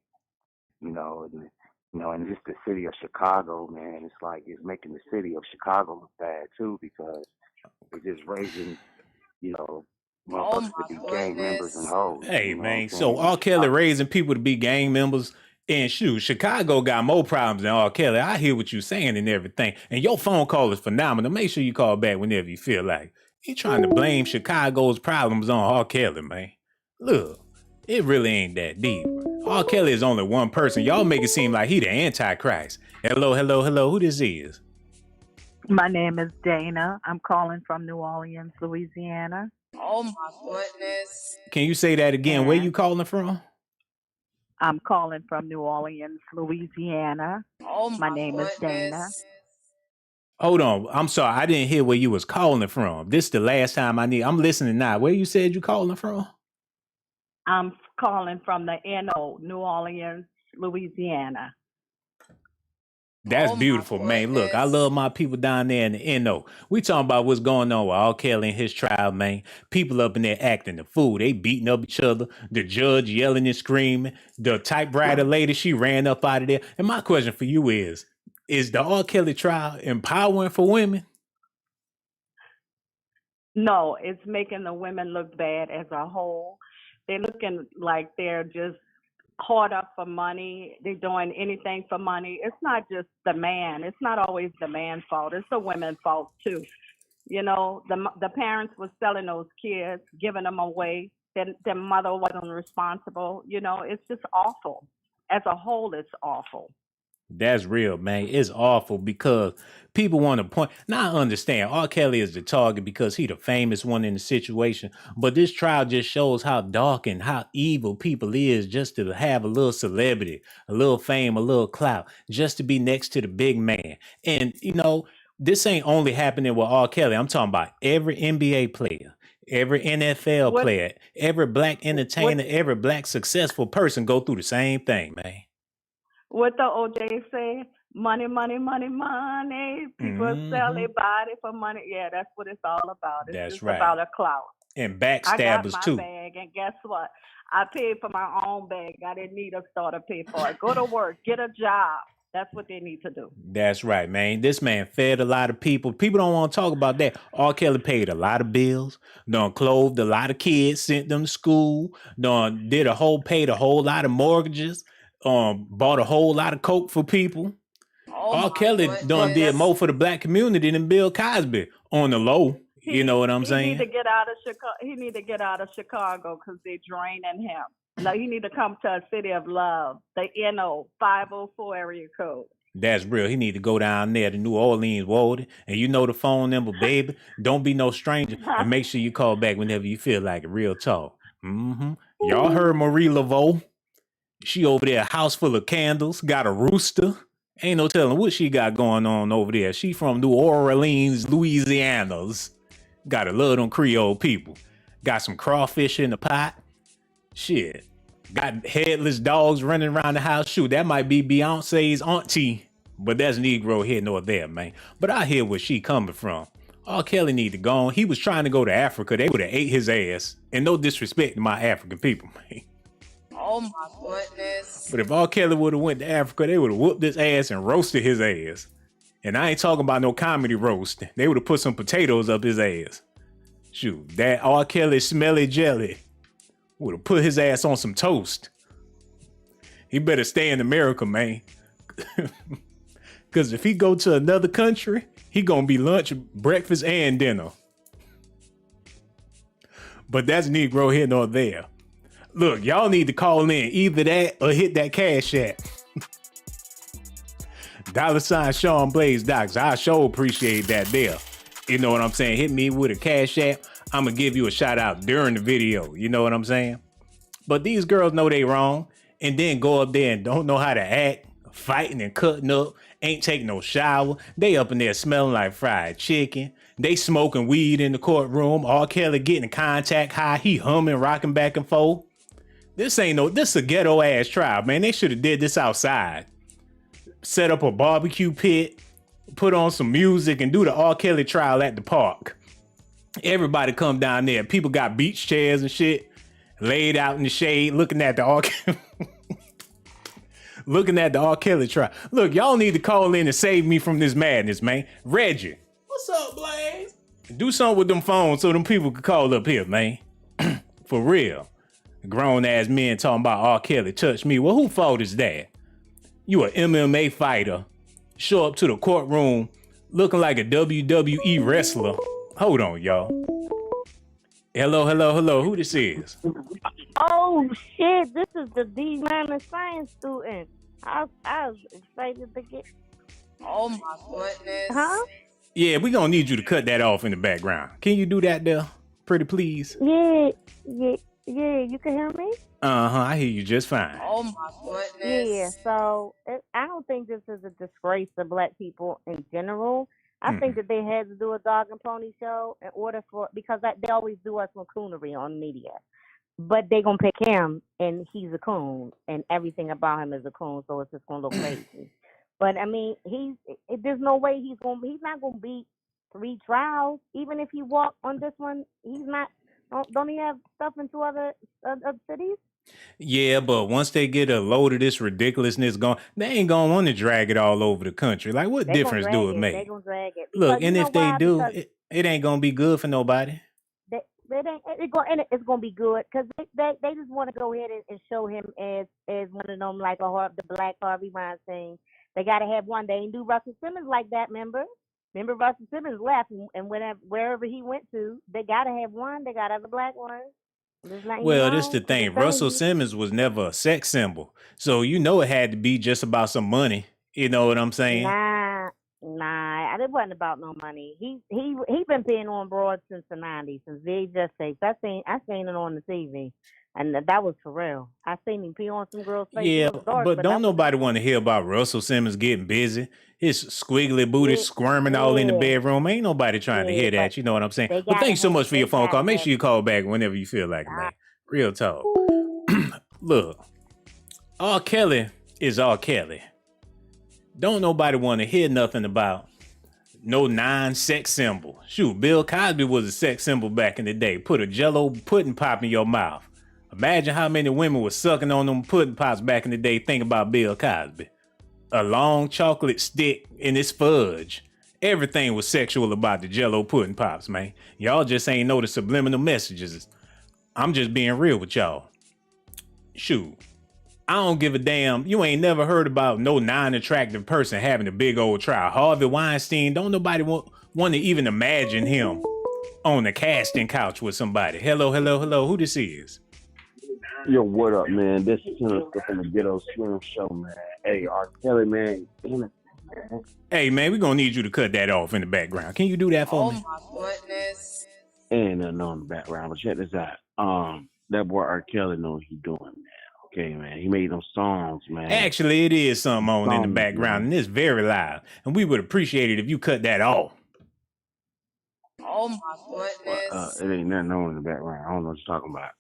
And just the city of Chicago, man, it's like it's making the city of Chicago look bad too, because it's just raising, motherfuckers to be gang members and hoes. Hey, man, so R. Kelly raising people to be gang members, and shoot, Chicago got more problems than R. Kelly. I hear what you're saying and everything. And your phone call is phenomenal. Make sure you call back whenever you feel like. He trying to blame Chicago's problems on R. Kelly, man. Look, it really ain't that deep. R. Kelly is only one person. Y'all make it seem like he the Antichrist. Hello, who this is? My name is Dana. I'm calling from New Orleans, Louisiana. Oh my goodness. Can you say that again? Where you calling from? I'm calling from New Orleans, Louisiana. Oh my name is Dana. Hold on. I'm sorry. I didn't hear where you was calling from. This is the last time I'm listening now. Where you said you calling from? I'm calling from the NO, New Orleans, Louisiana. That's beautiful, man. Look, I love my people down there in the NO. We talking about what's going on with R. Kelly and his trial, man. People up in there acting the fool. They beating up each other. The judge yelling and screaming. The typewriter lady, she ran up out of there. And my question for you is the R. Kelly trial empowering for women? No, it's making the women look bad as a whole. They're looking like they're just caught up for money. They're doing anything for money. It's not just the man. It's not always the man's fault. It's the women's fault too. You know, the parents were selling those kids, giving them away. Their mother wasn't responsible. You know, it's just awful. As a whole, it's awful. That's real, man. It's awful because people want to point. Now I understand R. Kelly is the target because he the famous one in the situation. But this trial just shows how dark and how evil people is just to have a little celebrity, a little fame, a little clout, just to be next to the big man. And, you know, this ain't only happening with R. Kelly. I'm talking about every NBA player, every NFL player, every black entertainer, every black successful person go through the same thing, man. What the OJ say? Money, money, money, money. People sell their body for money. Yeah, that's what it's all about. It's That's just right. about a clout. And I got backstabbers my too. bag, and guess what? I paid for my own bag. I didn't need a store to pay for it. Go to work, get a job. That's what they need to do. That's right, man. This man fed a lot of people. People don't want to talk about that. R. Kelly paid a lot of bills, done clothed a lot of kids, sent them to school, paid a whole lot of mortgages, bought a whole lot of coke for people. R. Kelly did more for the black community than Bill Cosby on the low. You know what I'm saying? He need to get out of Chicago. He need to get out of Chicago because they're draining him. Like, he need to come to a city of love, the NO 504 area code. That's real. He need to go down there to New Orleans, Walden, and you know the phone number, baby. Don't be no stranger, and make sure you call back whenever you feel like it. Real talk. Y'all heard Marie Laveau? She over there, a house full of candles, got a rooster. Ain't no telling what she got going on over there. She from New Orleans, Louisiana's. Gotta love them Creole people. Got some crawfish in the pot. Shit. Got headless dogs running around the house. Shoot, that might be Beyonce's auntie. But that's Negro here nor there, man. But I hear where she coming from. R. Kelly need to go on. He was trying to go to Africa. They would have ate his ass. And no disrespect to my African people, man. Oh my goodness. But if R. Kelly would have went to Africa, they would have whooped his ass and roasted his ass. And I ain't talking about no comedy roast. They would have put some potatoes up his ass. Shoot, that R. Kelly smelly jelly would have put his ass on some toast. He better stay in America, man. Because if he go to another country, he gonna be lunch, breakfast, and dinner. But that's Negro here nor there. Look, y'all need to call in either that or hit that Cash App. $ Sean Blaze Docs. I sure appreciate that there. You know what I'm saying? Hit me with a Cash App. I'm going to give you a shout out during the video. You know what I'm saying? But these girls know they wrong and then go up there and don't know how to act, fighting and cutting up, ain't taking no shower. They up in there smelling like fried chicken. They smoking weed in the courtroom. R. Kelly getting contact high. He humming, rocking back and forth. This is a ghetto ass trial, man. They should have did this outside. Set up a barbecue pit, put on some music, and do the R. Kelly trial at the park. Everybody come down there. People got beach chairs and shit laid out in the shade, looking at the R. Kelly trial. Look, y'all need to call in and save me from this madness, man. Reggie. What's up, Blaze? Do something with them phones so them people can call up here, man. For real. Grown ass men talking about R. Kelly touched me. Well, who fault is that? You an MMA fighter. Show up to the courtroom looking like a WWE wrestler. Hold on, y'all. Hello. Who this is? Oh shit! This is the D minus science student. I was excited to get. Oh my goodness. Huh? Yeah, we gonna need you to cut that off in the background. Can you do that there? Pretty please. Yeah. You can hear me? I hear you just fine. Oh my goodness. Yeah. So I don't think this is a disgrace to black people in general. I think that they had to do a dog and pony show in order for because they always do us with coonery on media. But they gonna pick him, and he's a coon, and everything about him is a coon, so it's just gonna look crazy. But I mean, there's no way he's not gonna beat 3 trials. Even if he walk on this one, he's not. Don't he have stuff in 2 other cities? Yeah, but once they get a load of this ridiculousness going, they ain't gonna want to drag it all over the country. Like, what They gonna difference drag do it it. They make? gonna drag it. Look, Because and you know if they why? do, Because it ain't gonna be good for nobody. it's gonna be good because they just want to go ahead and show him as one of them like the Black Harvey Weinstein. They gotta have one. They ain't do Russell Simmons like that. Remember Russell Simmons left and wherever he went to, they gotta have one. They got other black ones. Just letting you Well, this know. the I'm just thing. telling Russell you. Simmons was never a sex symbol, so you know it had to be just about some money. You know what I'm saying? Nah. It wasn't about no money. He been paying on broad since the '90s, since VHS tapes. I seen it on the TV, and that was for real. I seen him pee on some girl's face. Yeah, It was dark, but but don't that was nobody want to hear about Russell Simmons getting busy. His squiggly booty yeah, squirming all in the yeah, bedroom. Ain't nobody trying to yeah. hear But that. You know what I'm saying? they But gotta thanks so have much for your phone call. Make sure you call back whenever you feel like it, man. Real talk. Look, R. Kelly is R. Kelly. Don't nobody want to hear nothing about no non-sex symbol. Shoot, Bill Cosby was a sex symbol back in the day. Put a Jello pudding pop in your mouth. Imagine how many women were sucking on them pudding pops back in the day. Think about Bill Cosby. A long chocolate stick and it's fudge. Everything was sexual about the Jello pudding pops, man. Y'all just ain't know the subliminal messages. I'm just being real with y'all. Shoot, I don't give a damn. You ain't never heard about no non-attractive person having a big old trial. Harvey Weinstein, don't nobody want to even imagine him on the casting couch with somebody. Hello. Who this is? Yo, what up, man? This is from the Ghetto Slim Show, man. Hey, R. Kelly, man. Damn it, man. Hey, man, we're going to need you to cut that off in the background. Can you do that for me? Oh my goodness. Ain't nothing on the background, but check this out. That boy R. Kelly knows what he doing, man. Okay, man. He made them songs, man. Actually, it is something on in the background, and it's very loud. And we would appreciate it if you cut that off. Oh my goodness. It ain't nothing on in the background. I don't know what you're talking about.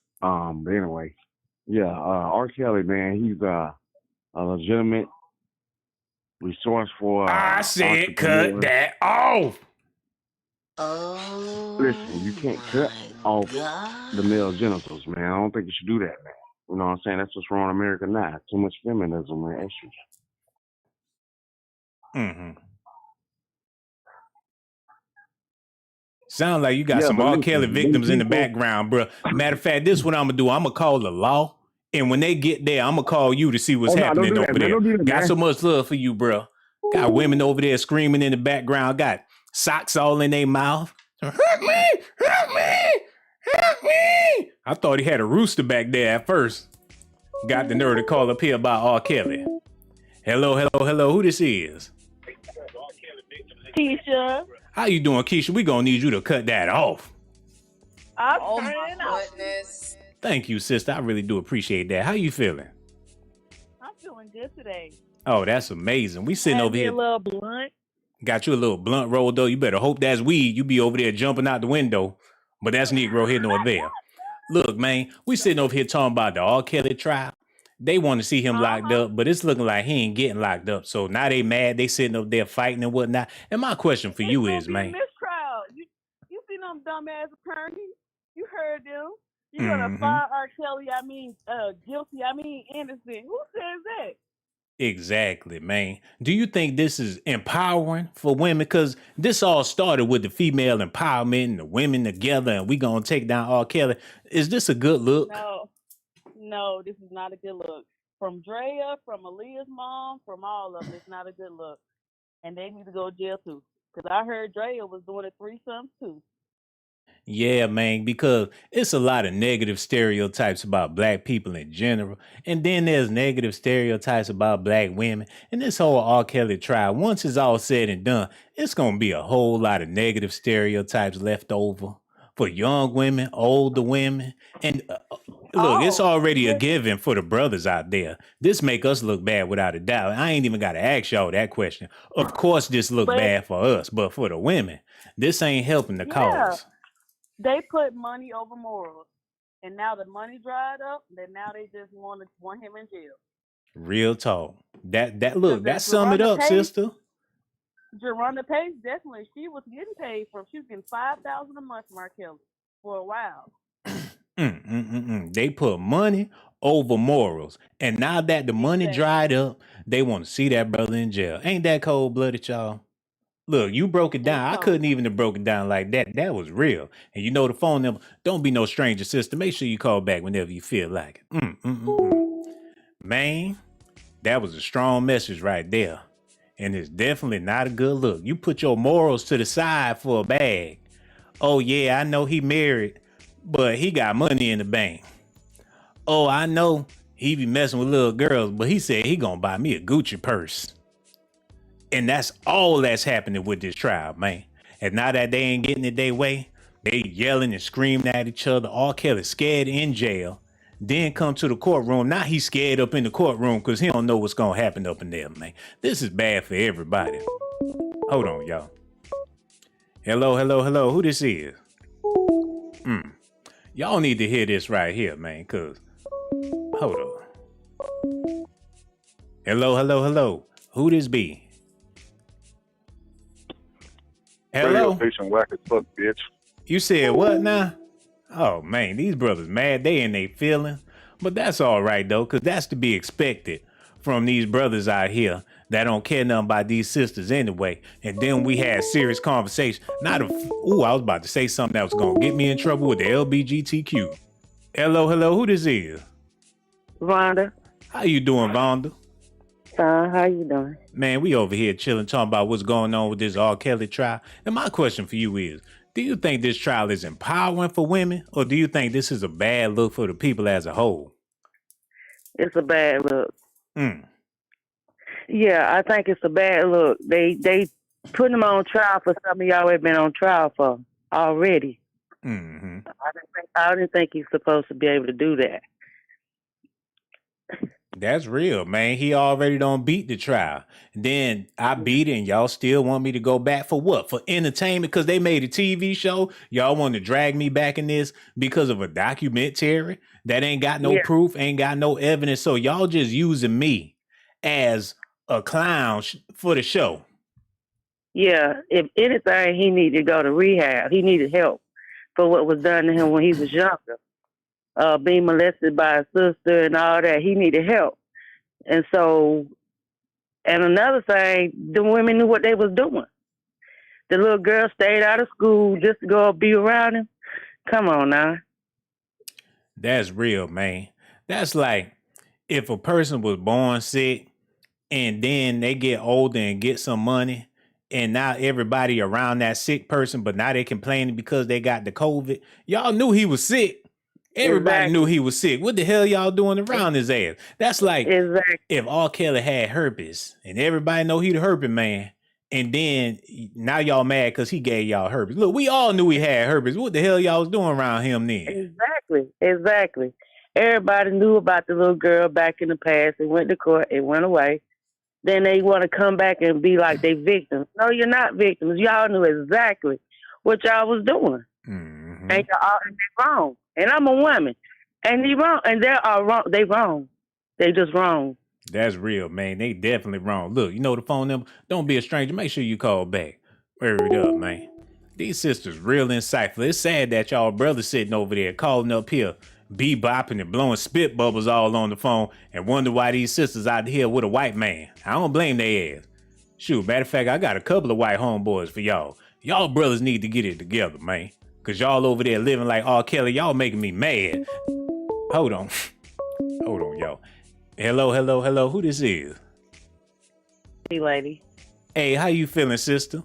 But anyway, yeah, R. Kelly, man, he's a legitimate resource for. I said cut that off. Oh. Listen, you can't cut off the male genitals, man. I don't think you should do that, man. You know what I'm saying? That's what's wrong in America now. Too much feminism and estrogen. Sound like you got some R. Kelly victims in the background, bro. Matter of fact, this is what I'm gonna do. I'm gonna call the law, and when they get there, I'm gonna call you to see what's happening over there. Got so much love for you, bro. Got women over there screaming in the background. Got socks all in their mouth. Help me! Help me! Help me! I thought he had a rooster back there at first. Got the nerve to call up here about R. Kelly. Hello. Who this is? Keisha. How you doing, Keisha? We gonna need you to cut that off. I'm turning up. Goodness. Thank you, sister. I really do appreciate that. How you feeling? I'm feeling good today. Oh, that's amazing. We sitting over here. A little blunt. Got you a little blunt roll, though. You better hope that's weed. You be over there jumping out the window. But that's Negro here nor there. Look, man, we sitting over here talking about the R. Kelly trial. They want to see him locked up, but it's looking like he ain't getting locked up. So now they mad. They sitting up there fighting and whatnot. And my question for you is, man. Mistrial. You see them dumbass attorneys? You heard them. You're gonna fire R. Kelly. Guilty. Innocent. Who says that? Exactly, man. Do you think this is empowering for women? Because this all started with the female empowerment and the women together, and we gonna take down R. Kelly. Is this a good look? No, this is not a good look. From Drea, from Aaliyah's mom, from all of them, it's not a good look. And they need to go to jail too. Because I heard Drea was doing a threesome too. Yeah, man, because it's a lot of negative stereotypes about black people in general. And then there's negative stereotypes about black women. And this whole R. Kelly trial, once it's all said and done, it's going to be a whole lot of negative stereotypes left over for young women, older women. And look, it's already a given for the brothers out there. This make us look bad without a doubt. I ain't even got to ask y'all that question. Of course, this look But- bad for us, but for the women, this ain't helping the Yeah. cause. They put money over morals, and now the money dried up. Then now they just want him in jail. Real talk. That look, that Because sum it Jerronda up, Pace- sister. Jerronda Pace definitely, she was getting paid she was getting $5,000 a month from R. Kelly for a while. They put money over morals. And now that the money dried up, they want to see that brother in jail. Ain't that cold blooded, y'all? Look, you broke it down. I couldn't even have broken it down like that. That was real. And you know the phone number. Don't be no stranger, sister. Make sure you call back whenever you feel like it. Man, that was a strong message right there. And it's definitely not a good look. You put your morals to the side for a bag. Oh, yeah, I know he married, but he got money in the bank. Oh, I know he be messing with little girls, but he said he gonna buy me a Gucci purse. And that's all that's happening with this trial, man. And now that they ain't getting it their way, they yelling and screaming at each other. R. Kelly scared in jail. Then come to the courtroom. Now he's scared up in the courtroom because he don't know what's gonna happen up in there, man. This is bad for everybody. Hold on, y'all. Hello. Who this is? Y'all need to hear this right here, man, cause hold on. Hello. Who this be? Hello? Radio station whack as fuck, bitch. You said what now? Oh man, these brothers mad. They in they feeling. But that's all right though, cause that's to be expected from these brothers out here that don't care nothing about these sisters anyway. And then we had serious conversation. I was about to say something that was gonna get me in trouble with the LBGTQ. Hello, who this is? Vonda. How you doing, Vonda? How you doing? Man, we over here chilling, talking about what's going on with this R. Kelly trial. And my question for you is, do you think this trial is empowering for women, or do you think this is a bad look for the people as a whole? It's a bad look. Yeah, I think it's a bad look. They put him on trial for something he already been on trial for already. I didn't think he's supposed to be able to do that. That's real, man. He already done beat the trial. Then I beat it and y'all still want me to go back for what? For entertainment? Because they made a TV show? Y'all want to drag me back in this because of a documentary that ain't got no proof, ain't got no evidence. So y'all just using me as a clown for the show. Yeah, if anything, he needed to go to rehab. He needed help for what was done to him when he was younger. Being molested by a sister and all that, he needed help. And so, and another thing, the women knew what they was doing. The little girl stayed out of school just to go be around him. Come on now. That's real, man. That's like if a person was born sick and then they get older and get some money, and now everybody around that sick person, but now they complaining because they got the COVID. Y'all knew he was sick. Everybody knew he was sick. What the hell y'all doing around his ass? That's like if R. Kelly had herpes and everybody know he the herpes man, and then now y'all mad because he gave y'all herpes. Look, we all knew he had herpes. What the hell y'all was doing around him then? Exactly. Everybody knew about the little girl back in the past. It went to court. It went away. Then they want to come back and be like they victims. No, you're not victims. Y'all knew exactly what y'all was doing. And y'all they wrong. And I'm a woman. And they wrong. And they are wrong. They wrong. They just wrong. That's real, man. They definitely wrong. Look, you know the phone number? Don't be a stranger. Make sure you call back. Hurry it up, man. These sisters real insightful. It's sad that y'all brothers sitting over there calling up here, bebopping and blowing spit bubbles all on the phone and wonder why these sisters out here with a white man. I don't blame they ass. Shoot, matter of fact, I got a couple of white homeboys for y'all. Y'all brothers need to get it together, man. Cause y'all over there living like R. Kelly, y'all making me mad. Hold on, y'all. Hello. Who this is? Hey, lady. Hey, how you feeling, sister?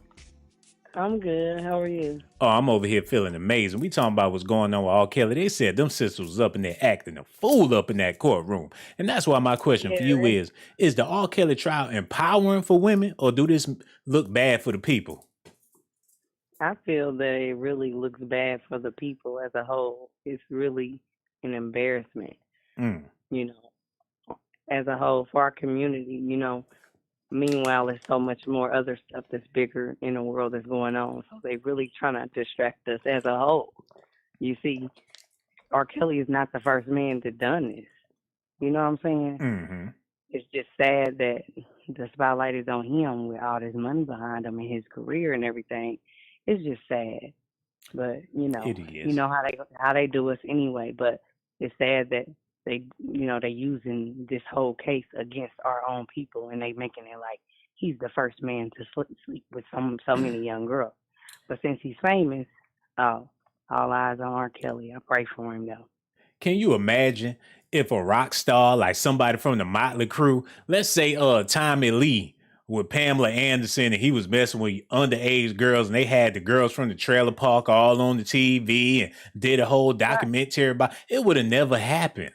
I'm good. How are you? Oh, I'm over here feeling amazing. We talking about what's going on with R. Kelly. They said them sisters was up in there acting a fool up in that courtroom. And that's why my question for you is the R. Kelly trial empowering for women or do this look bad for the people? I feel that it really looks bad for the people as a whole. It's really an embarrassment, you know, as a whole for our community, you know. Meanwhile, there's so much more other stuff that's bigger in the world that's going on. So they really trying to distract us as a whole. You see, R. Kelly is not the first man to done this. You know what I'm saying? Mm-hmm. It's just sad that the spotlight is on him with all this money behind him and his career and everything. It's just sad. But you know how they do us anyway. But it's sad that they using this whole case against our own people and they making it like he's the first man to sleep with so many young girls. But since he's famous, all eyes on R. Kelly. I pray for him though. Can you imagine if a rock star like somebody from the Motley Crue, let's say Tommy Lee with Pamela Anderson, and he was messing with underage girls, and they had the girls from the trailer park all on the TV and did a whole documentary about it? Would have never happened.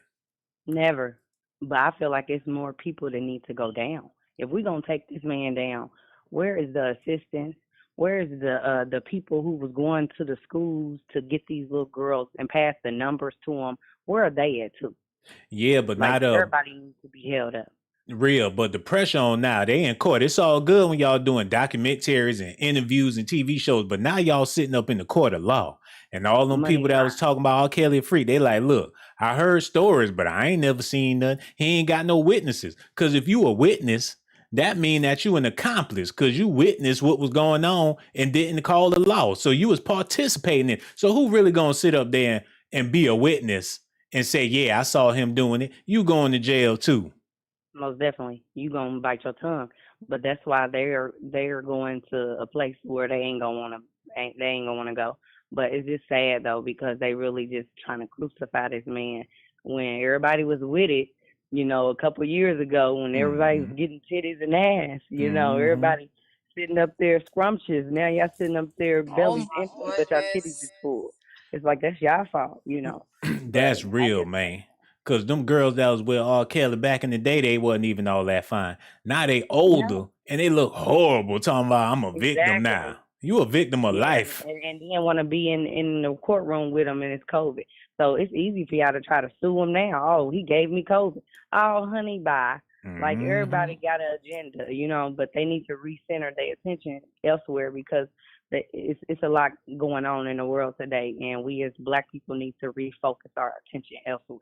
Never. But I feel like it's more people that need to go down. If we're gonna take this man down, where is the assistance? Where is the people who was going to the schools to get these little girls and pass the numbers to them? Where are they at too? Yeah, but Like not everybody needs to be held up. real, but the pressure on now, they in court. It's all good when y'all doing documentaries and interviews and TV shows, but now y'all sitting up in the court of law. And all them people that was talking about R. Kelly free, they like, look, I heard stories, but I ain't never seen none. He ain't got no witnesses. Because if you a witness, that mean that you an accomplice because you witnessed what was going on and didn't call the law. So you was participating in it. So who really gonna sit up there and be a witness and say, yeah, I saw him doing it? You going to jail too. Most definitely. You gonna bite your tongue. But that's why they're going to a place where they ain't gonna wanna go. But it's just sad though, because they really just trying to crucify this man when everybody was with it, you know, a couple of years ago when everybody was getting titties and ass, you know, everybody sitting up there scrumptious. Now y'all sitting up there bellies empty, but y'all titties is full. It's like that's y'all fault, you know. That's real, man. Cause them girls that was with R. Kelly back in the day, they wasn't even all that fine. Now they older and they look horrible. Talking about I'm a victim now. You a victim of life. And then want to be in the courtroom with him and it's COVID. So it's easy for y'all to try to sue him now. Oh, he gave me COVID. Oh, honey, bye. Like everybody got an agenda, you know, but they need to recenter their attention elsewhere because it's a lot going on in the world today. And we as Black people need to refocus our attention elsewhere.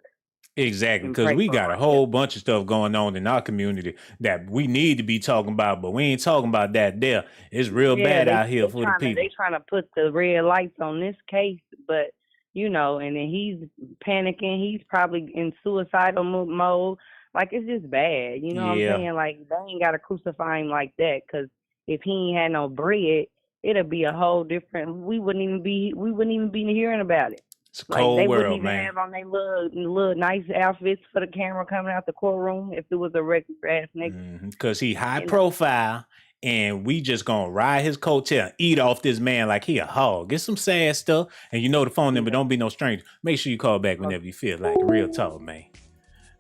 Exactly, because we got a whole bunch of stuff going on in our community that we need to be talking about, but we ain't talking about that there. It's real bad out here for the people. They trying to put the red lights on this case, but, you know, and then he's panicking. He's probably in suicidal mode. Like, it's just bad. You know what I'm saying? Like, they ain't got to crucify him like that, because if he ain't had no bread, it'll be a whole different, we wouldn't even be hearing about it. It's a cold they world, wouldn't even man. have on their little nice outfits for the camera coming out the courtroom if it was a regular ass nigga. Because he high profile, and we just gonna ride his coattail, eat off this man like he a hog. Get some sad stuff, and you know the phone number. Don't be no stranger. Make sure you call back whenever you feel like it. Real talk, man.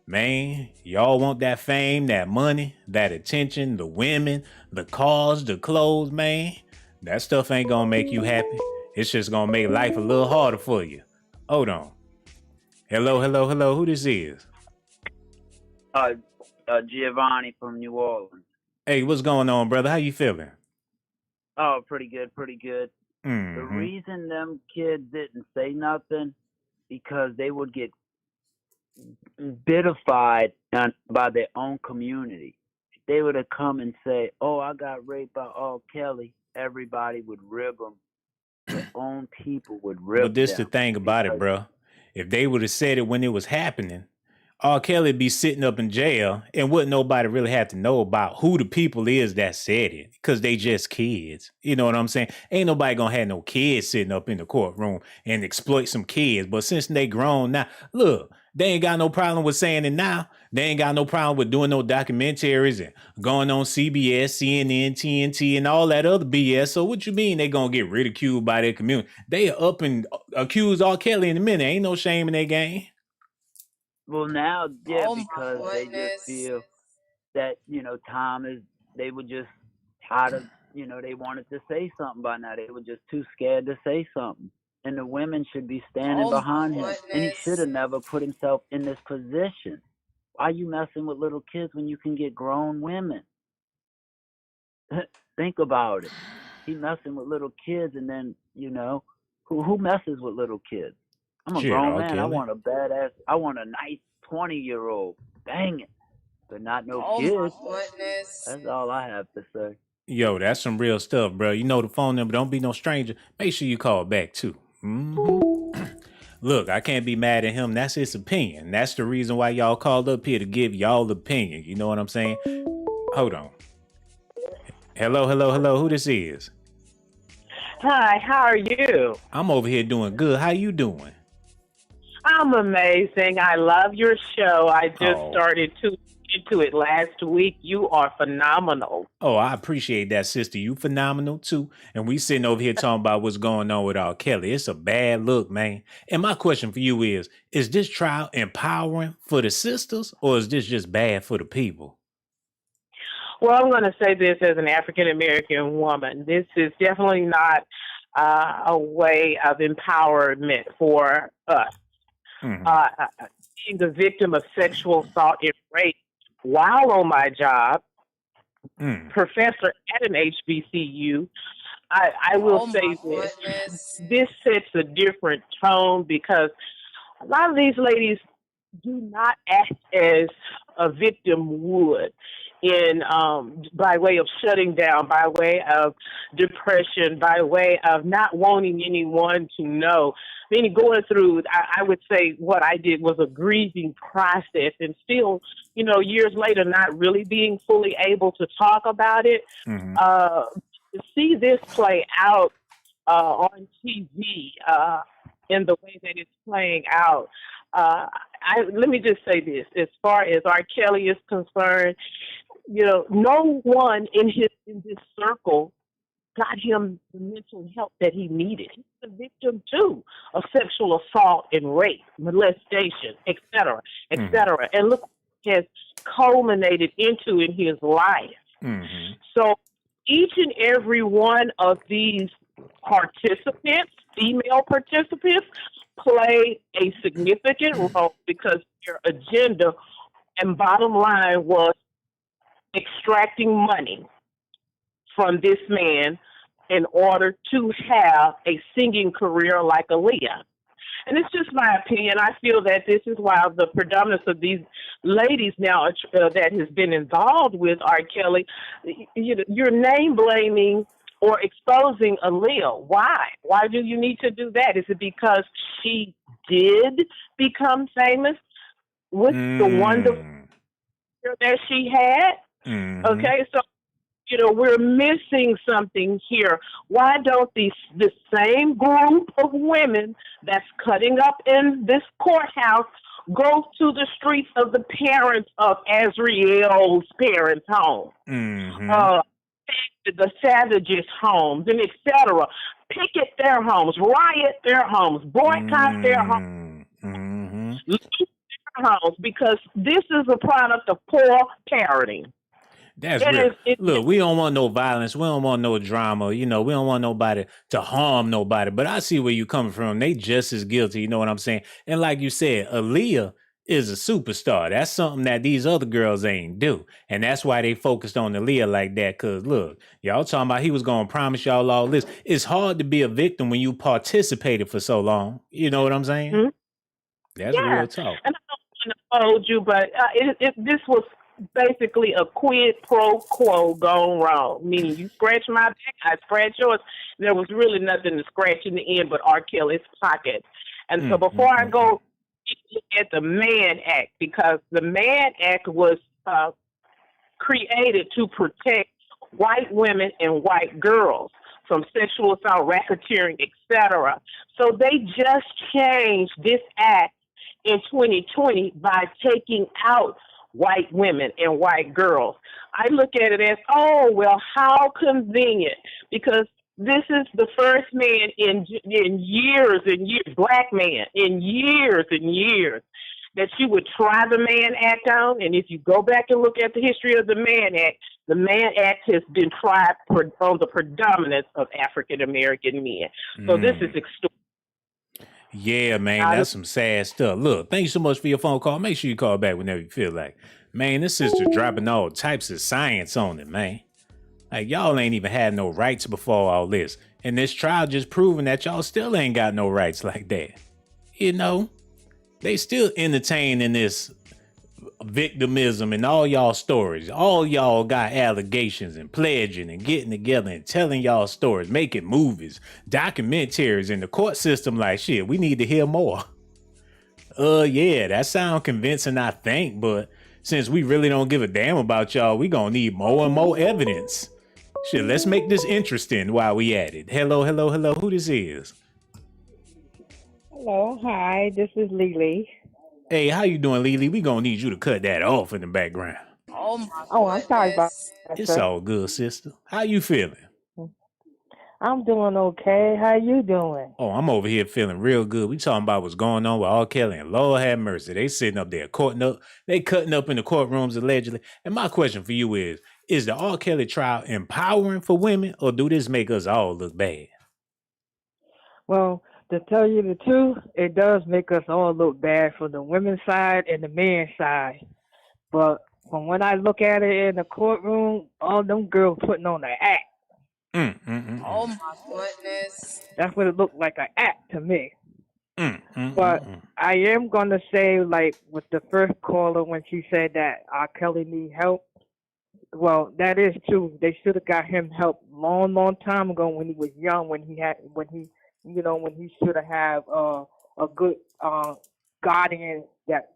Man, y'all want that fame, that money, that attention, the women, the cars, the clothes, man. That stuff ain't gonna make you happy. It's just gonna make life a little harder for you. Hold on. Hello. Who this is? Giovanni from New Orleans. Hey, what's going on, brother? How you feeling? Oh, pretty good. The reason them kids didn't say nothing because they would get vilified by their own community. If they would have come and say, "Oh, I got raped by R. Kelly," everybody would rib them. Their own people would rip. But this the thing about it, bro. If they would have said it when it was happening, R. Kelly be sitting up in jail and wouldn't nobody really have to know about who the people is that said it because they just kids. You know what I'm saying? Ain't nobody gonna have no kids sitting up in the courtroom and exploit some kids. But since they grown now, look, They ain't got no problem with saying it now. They ain't got no problem with doing no documentaries and going on CBS, CNN, TNT, and all that other BS. So what you mean they gonna get ridiculed by their community? They are up and accuse R. Kelly in a minute. Ain't no shame in their game. Well, now, yeah, Oh my because they just goodness. feel that, they were just tired of, they wanted to say something by now. They were just too scared to say something. And the women should be standing Oh my behind him. And he goodness. should have never put himself in this position. Why are you messing with little kids when you can get grown women? Think about it. He messing with little kids, and then, who messes with little kids? I'm a Shit, grown R. man. I Kelly. want a nice 20-year-old. Dang it. But not no Oh kids. my goodness. That's all I have to say. Yo, that's some real stuff, bro. You know the phone number. Don't be no stranger. Make sure you call back too. Look, I can't be mad at him. That's his opinion. That's the reason why y'all called up here, to give y'all opinion. You know what I'm saying? Hold on. Hello. Who this is? Hi, how are you? I'm over here doing good. How you doing? I'm amazing. I love your show. I just started into it last week. You are phenomenal. Oh, I appreciate that, sister. You phenomenal too. And we sitting over here talking about what's going on with R. Kelly. It's a bad look, man. And my question for you is this trial empowering for the sisters, or is this just bad for the people? Well, I'm going to say this as an African-American woman. This is definitely not a way of empowerment for us. Being the victim of sexual assault and rape while on my job, professor at an HBCU, I will say this sets a different tone, because a lot of these ladies do not act as a victim would, by way of shutting down, by way of depression, by way of not wanting anyone to know. Then going through, I would say what I did was a grieving process, and still, years later, not really being fully able to talk about it. To see this play out on TV in the way that it's playing out, let me just say this: as far as R. Kelly is concerned, no one in this circle got him the mental help that he needed. He's a victim too of sexual assault and rape, molestation, etc., etc. And look what has culminated into in his life. So each and every one of these participants, female participants, play a significant role, because their agenda and bottom line was extracting money from this man in order to have a singing career like Aaliyah. And it's just my opinion. I feel that this is why the predominance of these ladies now that has been involved with R. Kelly, you're name blaming or exposing Aaliyah. Why? Why do you need to do that? Is it because she did become famous with the wonderful career that she had? Okay, so we're missing something here. Why don't the same group of women that's cutting up in this courthouse go to the streets of the parents of Azriel's parents' home, the Savages' homes, and etc.? Picket their homes, riot their homes, boycott their homes, leave their homes, because this is a product of poor parenting. That's real. Look, we don't want no violence. We don't want no drama. We don't want nobody to harm nobody. But I see where you coming from. They just as guilty. You know what I'm saying? And like you said, Aaliyah is a superstar. That's something that these other girls ain't do. And that's why they focused on Aaliyah like that. Because, look, y'all talking about he was going to promise y'all all this. It's hard to be a victim when you participated for so long. You know what I'm saying? That's real talk. And I don't want to hold you, but this was basically a quid pro quo gone wrong, meaning you scratch my back, I scratch yours. There was really nothing to scratch in the end but R. Kelly's pocket. And so before I go at the Mann Act, because the Mann Act was created to protect white women and white girls from sexual assault, racketeering, etc. So they just changed this act in 2020 by taking out white women and white girls. I look at it as, oh, well, how convenient, because this is the first man in years and years, black man in years and years, that you would try the Mann Act on. And if you go back and look at the history of the Mann Act has been tried on the predominance of African American men. So this is extreme. Yeah, man, that's some sad stuff. Look, thank you so much for your phone call. Make sure you call back whenever you feel like. Man, this sister dropping all types of science on it, man. Like, y'all ain't even had no rights before all this. And this trial just proving that y'all still ain't got no rights like that. You know, they still entertaining this victimism and all y'all stories. All y'all got allegations and pledging and getting together and telling y'all stories, making movies, documentaries in the court system. Like, shit, we need to hear more. Yeah, that sound convincing, I think, but since we really don't give a damn about y'all, we gonna need more and more evidence. Shit, let's make this interesting while we at it. Hello, hello, hello. Who this is? Hello, hi, this is Lily. Hey, how you doing, Lily? We gonna need you to cut that off in the background. Oh my Oh, I'm sorry about that. It's sir. all good, sister. How you feeling? I'm doing okay. How you doing? Oh, I'm over here feeling real good. We talking about what's going on with R. Kelly, and Lord have mercy. They sitting up there cutting up. They cutting up in the courtrooms allegedly. And my question for you is the R. Kelly trial empowering for women, or do this make us all look bad? Well, to tell you the truth, it does make us all look bad for the women's side and the men's side. But from when I look at it in the courtroom, all them girls putting on an act. Oh my goodness. That's what it looked like, an act to me. But I am going to say, like with the first caller when she said that R. Kelly need help, well, that is true. They should have got him help long time ago when he was young, when he should have had a good guardian that,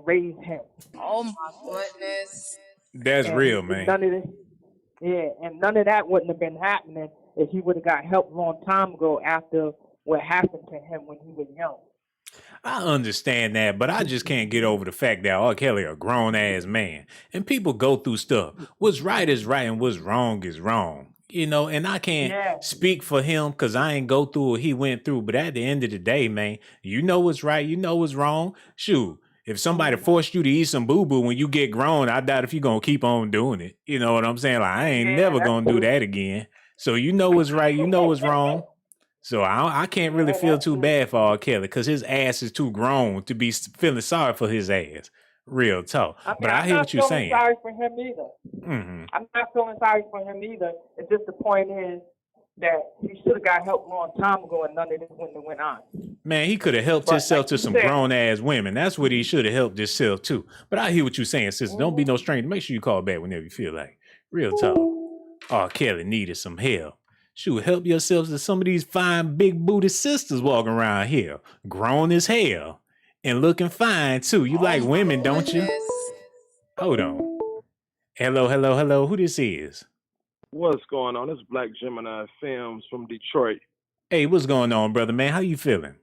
raised him. Oh my goodness. That's real, man. None of this, and none of that wouldn't have been happening if he would have got help long time ago after what happened to him when he was young. I understand that, but I just can't get over the fact that R. Kelly a grown-ass man. And people go through stuff. What's right is right and what's wrong is wrong. And I can't speak for him because I ain't go through what he went through. But at the end of the day, man, you know what's right, you know what's wrong. Shoot, if somebody forced you to eat some boo-boo when you get grown, I doubt if you're going to keep on doing it. You know what I'm saying? Like, I ain't never going to do that again. So you know what's right, you know what's wrong. So I can't really feel too bad for R. Kelly because his ass is too grown to be feeling sorry for his ass. Real talk. But I hear what you're saying. I'm not feeling sorry for him either. I'm not feeling sorry for him either. It's just the point is that he should have got help a long time ago and none of this wouldn't have went on. Man, he could have helped himself to some grown-ass women. That's what he should have helped himself to. But I hear what you're saying, sister. Don't be no stranger. Make sure you call back whenever you feel like. Real talk. R. Kelly needed some help. Shoot, help yourselves to some of these fine big booty sisters walking around here. Grown as hell. And looking fine, too. You like women, don't you? Hold on. Hello, hello, hello. Who this is? What's going on? This is Black Gemini Films from Detroit. Hey, what's going on, brother, man? How you feeling?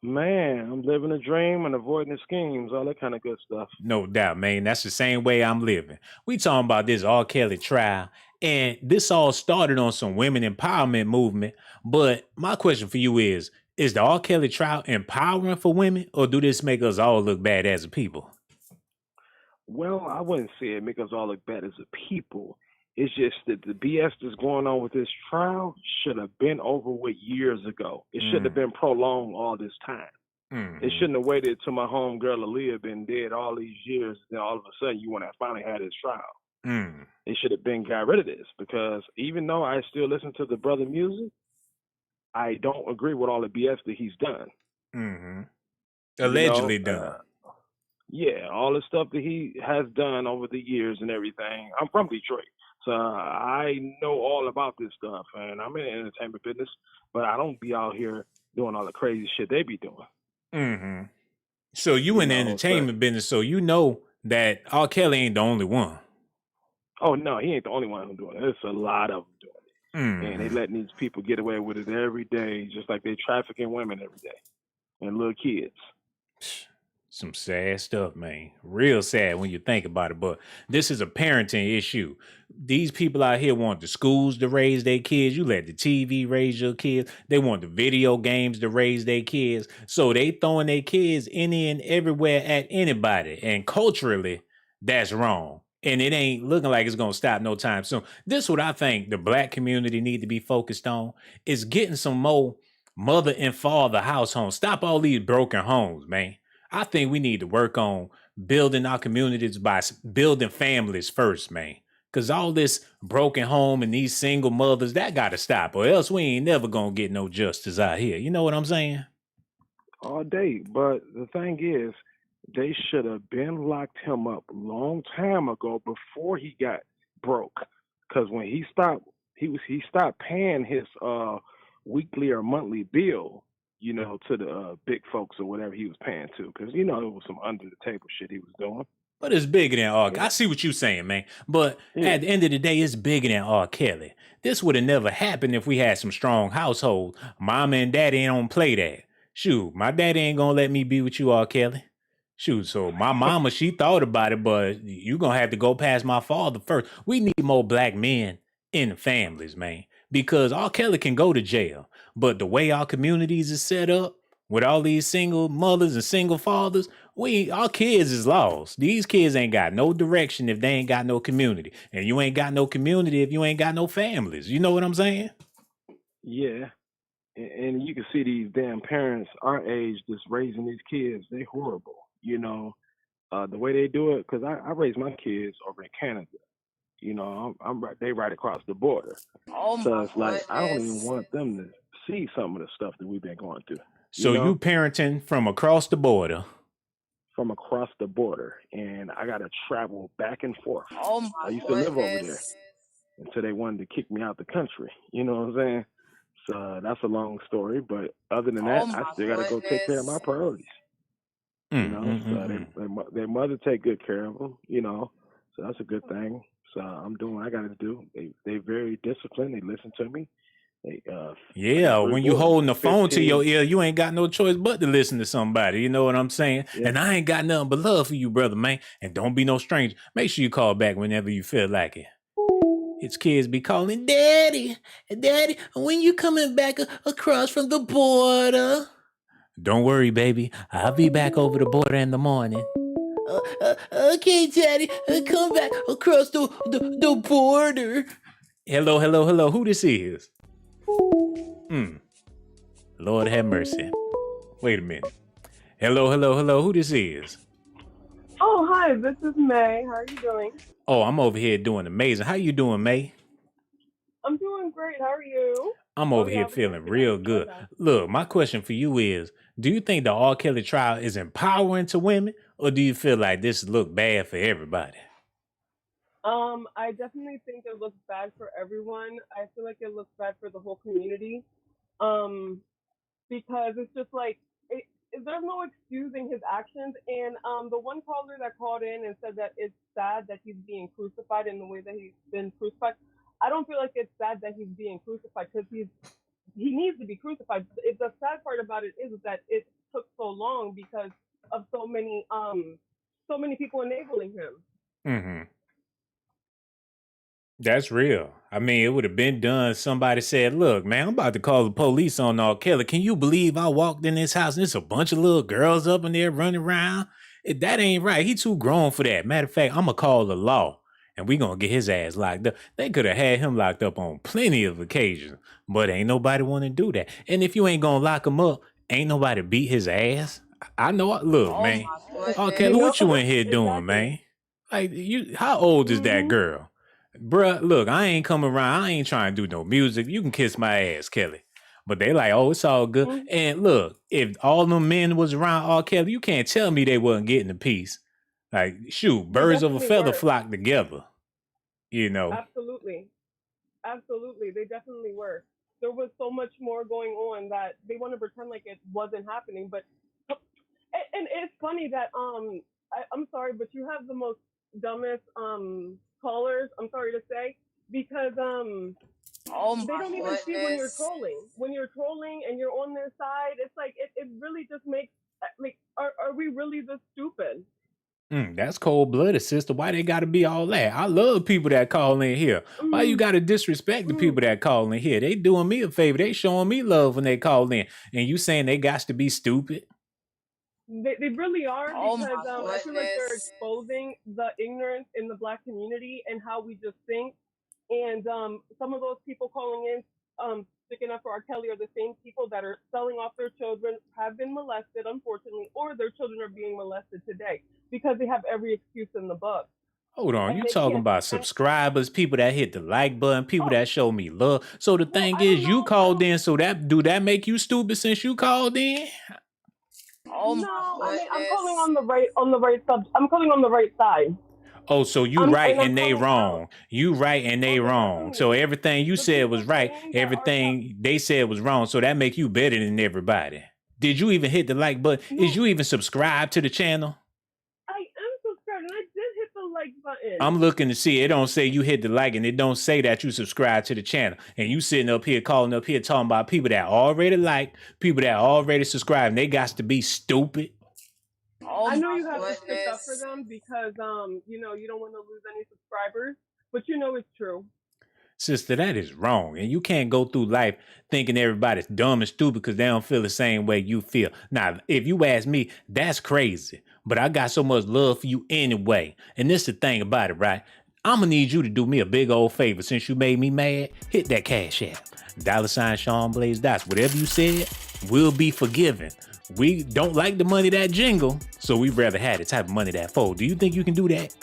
Man, I'm living a dream and avoiding the schemes, all that kind of good stuff. No doubt, man. That's the same way I'm living. We talking about this R. Kelly trial, and this all started on some women empowerment movement. But my question for you is the R. Kelly trial empowering for women, or do this make us all look bad as a people? Well, I wouldn't say it make us all look bad as a people. It's just that the BS that's going on with this trial should have been over with years ago. It shouldn't have been prolonged all this time. It shouldn't have waited till my homegirl Aaliyah been dead all these years. Then all of a sudden you want to finally have this trial. It should have been got rid of this, because even though I still listen to the brother music, I don't agree with all the BS that he's done. Allegedly done. Yeah, all the stuff that he has done over the years and everything. I'm from Detroit, so I know all about this stuff, and I'm in the entertainment business, but I don't be out here doing all the crazy shit they be doing. So you in the entertainment business, so you know that R. Kelly ain't the only one. Oh, no, he ain't the only one who's doing it. There's a lot of them doing it. And they letting these people get away with it every day, just like they trafficking women every day and little kids. Some sad stuff, man. Real sad when you think about it. But this is a parenting issue. These people out here want the schools to raise their kids. You let the TV raise your kids. They want the video games to raise their kids. So they throwing their kids any and everywhere at anybody. And culturally, that's wrong. And it ain't looking like it's going to stop no time soon. This is what I think the black community need to be focused on is getting some more mother and father house homes. Stop all these broken homes, man. I think we need to work on building our communities by building families first, man. Because all this broken home and these single mothers, that got to stop, or else we ain't never going to get no justice out here. You know what I'm saying? All day. But the thing is, they should have been locked him up a long time ago before he got broke. Because when he stopped paying his weekly or monthly bill, you know, to the big folks or whatever he was paying to, because, you know, it was some under the table shit he was doing. But it's bigger than R. I see what you're saying, man. But at the end of the day, it's bigger than R. Kelly. This would have never happened if we had some strong households. Mama and daddy don't play that. Shoot, my daddy ain't gonna let me be with you, R. Kelly. Shoot, so my mama, she thought about it, but you gonna have to go past my father first. We need more black men in families, man, because R. Kelly can go to jail. But the way our communities is set up, with all these single mothers and single fathers, our kids is lost. These kids ain't got no direction if they ain't got no community. And you ain't got no community if you ain't got no families. You know what I'm saying? Yeah. And you can see these damn parents our age just raising these kids. They horrible. You know, the way they do it, because I raised my kids over in Canada. You know, they right across the border. Oh so my it's like, I don't even goodness. want them to see some of the stuff that we've been going through. So you parenting from across the border. From across the border. And I got to travel back and forth. Oh my I used to live over there goodness. until they wanted to kick me out the country. You know what I'm saying? So that's a long story. But other than that, I still got to go take care of my priorities. You know, so their mother take good care of them, you know, so that's a good thing. So I'm doing what I got to do. They very disciplined. They listen to me. Yeah, when you holding the phone to your ear, you ain't got no choice but to listen to somebody. You know what I'm saying? Yeah. And I ain't got nothing but love for you, brother, man. And don't be no stranger. Make sure you call back whenever you feel like it. His kids be calling, Daddy, Daddy, when you coming back across from the border? Don't worry, baby. I'll be back over the border in the morning. Okay, Daddy, come back across the border. Hello. Who this is? Lord have mercy. Wait a minute. Hello. Who this is? Oh, hi. This is May. How are you doing? Oh, I'm over here doing amazing. How you doing, May? I'm doing great. How are you? I'm over here feeling real good. Okay. Look, my question for you is, do you think the R. Kelly trial is empowering to women, or do you feel like this look bad for everybody? I definitely think it looks bad for everyone. I feel like it looks bad for the whole community. Because it's just like, there's no excusing his actions. And the one caller that called in and said that it's sad that he's being crucified in the way that he's been crucified, I don't feel like it's sad that he's being crucified, because he needs to be crucified. The sad part about it is that it took so long because of so many people enabling him. Mm-hmm. That's real. I mean, it would have been done. Somebody said, look, man, I'm about to call the police on R. Kelly. Can you believe I walked in this house and there's a bunch of little girls up in there running around? That ain't right. He too grown for that. Matter of fact, I'm going to call the law and we going to get his ass locked up. They could have had him locked up on plenty of occasions, but ain't nobody want to do that. And if you ain't going to lock him up, ain't nobody beat his ass. I know. Look, man. R. Kelly, what you in here doing, man? Like, how old is that girl? Bruh, look, I ain't coming around. I ain't trying to do no music. You can kiss my ass, Kelly. But they like, oh, it's all good. Mm-hmm. And look, if all them men was around R. Kelly, you can't tell me they wasn't getting a piece. Like, shoot, birds of a feather flock together. You know? Absolutely. They definitely were. There was so much more going on that they want to pretend like it wasn't happening. But, and it's funny that, I'm sorry, but you have the most dumbest, callers, I'm sorry to say, because they don't even see when you're trolling. When you're trolling and you're on their side, it's like it really just makes Like, are we really this stupid? That's cold-blooded, sister. Why they got to be all that? I love people that call in here. Why you got to disrespect the people that call in here? They doing me a favor. They showing me love when they call in. And you saying they got to be stupid? They really are, Oh because my I feel like they're goodness. exposing the ignorance in the Black community and how we just think. And some of those people calling in, sticking up for R. Kelly, are the same people that are selling off their children, have been molested, unfortunately, or their children are being molested today because they have every excuse in the book. Hold on, And you they talking can't. about subscribers, people that hit the like button, people that show me love. So the thing is, you know. called in, so do that make you stupid since you called in? Oh No, my I mean, I'm goodness. calling on the right I'm calling on the right side. Oh, so you I'm right and I'm and they calling wrong. You right and they wrong. So definitely. everything you The said people was right. saying that are Everything they said was wrong. So that make you better than everybody. Did you even hit the like button? No, Is you even subscribed to the channel? I am subscribed and I did hit the like button. I'm looking to see. It don't say you hit the like and it don't say that you subscribe to the channel. And you sitting up here calling up here talking about people that already like, people that already subscribe, and they got to be stupid. Oh I know my you have to stick up for goodness. them because you know, you don't want to lose any subscribers, but you know it's true. Sister, that is wrong. And you can't go through life thinking everybody's dumb and stupid because they don't feel the same way you feel. Now, if you ask me, that's crazy. But I got so much love for you anyway. And this is the thing about it, right? I'm going to need you to do me a big old favor. Since you made me mad, hit that Cash App. $ Sean Blaze Dots. Whatever you said, will be forgiven. We don't like the money that jingle, so we'd rather have the type of money that fold. Do you think you can do that?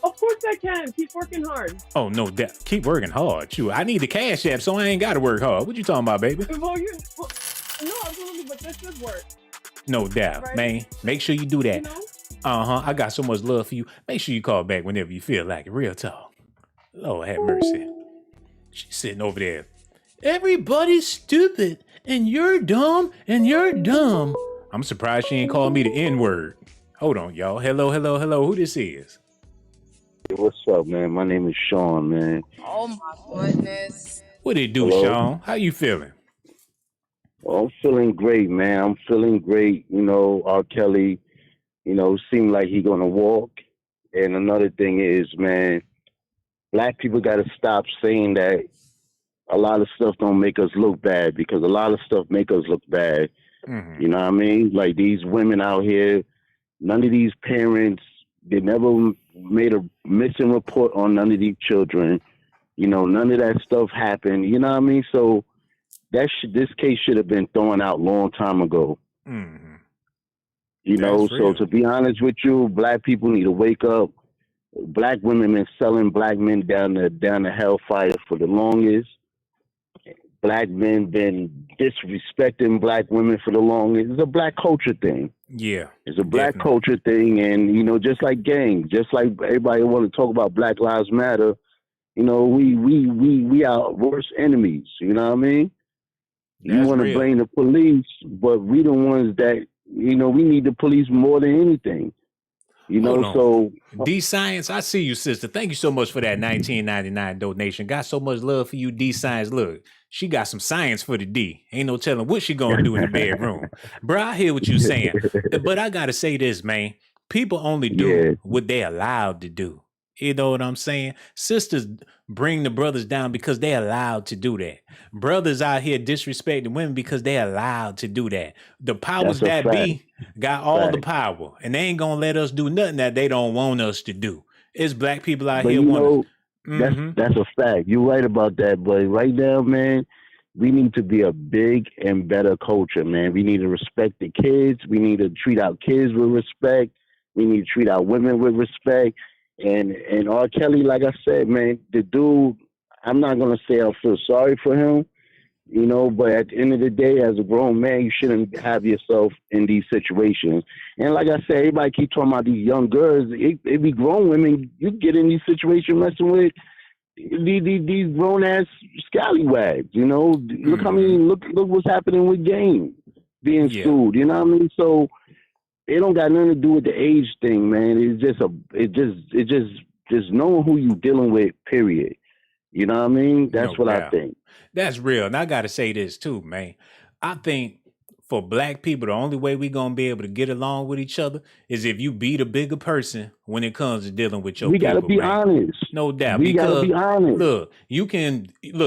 Of course I can. Keep working hard. Oh, no, keep working hard. Shoot, I need the Cash App, so I ain't got to work hard. What you talking about, baby? No, absolutely, but this should work. No doubt, Right? man. Make sure you do that. You know? I got so much love for you. Make sure you call back whenever you feel like it. Real talk. Lord have mercy. She's sitting over there. Everybody's stupid, and you're dumb, and you're dumb. I'm surprised she ain't calling me the N-word. Hold on, y'all. Hello. Who this is? Hey, what's up, man? My name is Sean, man. Oh my goodness. What it do, Hello? Sean? How you feeling? Well, I'm feeling great, man. I'm feeling great. You know, R. Kelly, you know, seemed like he gonna walk. And another thing is, man, Black people got to stop saying that a lot of stuff don't make us look bad, because a lot of stuff make us look bad. Mm-hmm. You know what I mean? Like these women out here, none of these parents, they never made a missing report on none of these children. You know, none of that stuff happened. You know what I mean? So this case should have been thrown out long time ago. Mm-hmm. You know, That's so real. to be honest with you, Black people need to wake up. Black women been selling Black men down the hellfire for the longest. Black men been disrespecting Black women for the longest. It's a Black culture thing. Yeah. It's a Black culture thing, and you know, just like gangs, just like everybody want to talk about Black Lives Matter. You know, we are worst enemies. You know what I mean? You That's want to real. blame the police, but we the ones that, you know, we need the police more than anything. You know, Hold on. D Science, I see you, sister. Thank you so much for that 1999 donation. Got so much love for you, D Science. Look, she got some science for the D. Ain't no telling what she gonna do in the bedroom. Bro, I hear what you saying. But I gotta say this, man. People only do what they allowed to do. You know what I'm saying? Sisters bring the brothers down because they're allowed to do that. Brothers out here disrespecting women because they're allowed to do that. The powers That's a that be got all the Fact. power, and they ain't gonna let us do nothing that they don't want us to do. It's Black people out But here you want know, that's a fact. You're right about that. But right now, man, we need to be a big and better culture, man. We need to respect the kids. We need to treat our kids with respect. We need to treat our women with respect. And R. Kelly, like I said, man, the dude, I'm not gonna say I feel sorry for him, you know, but at the end of the day, as a grown man, you shouldn't have yourself in these situations. And like I said, everybody keep talking about these young girls. It be grown women. You get in these situations messing with these grown ass scallywags. You know, look how many look what's happening with Game being sued. You know what I mean? So it don't got nothing to do with the age thing, man. It's just knowing who you dealing with. Period. You know what I mean? That's No what I doubt. think. That's real. And I got to say this too, man. I think for black people, the only way we gonna be able to get along with each other is if you be the bigger person when it comes to dealing with your We people, gotta be man. honest. No doubt. We gotta Because be honest. look,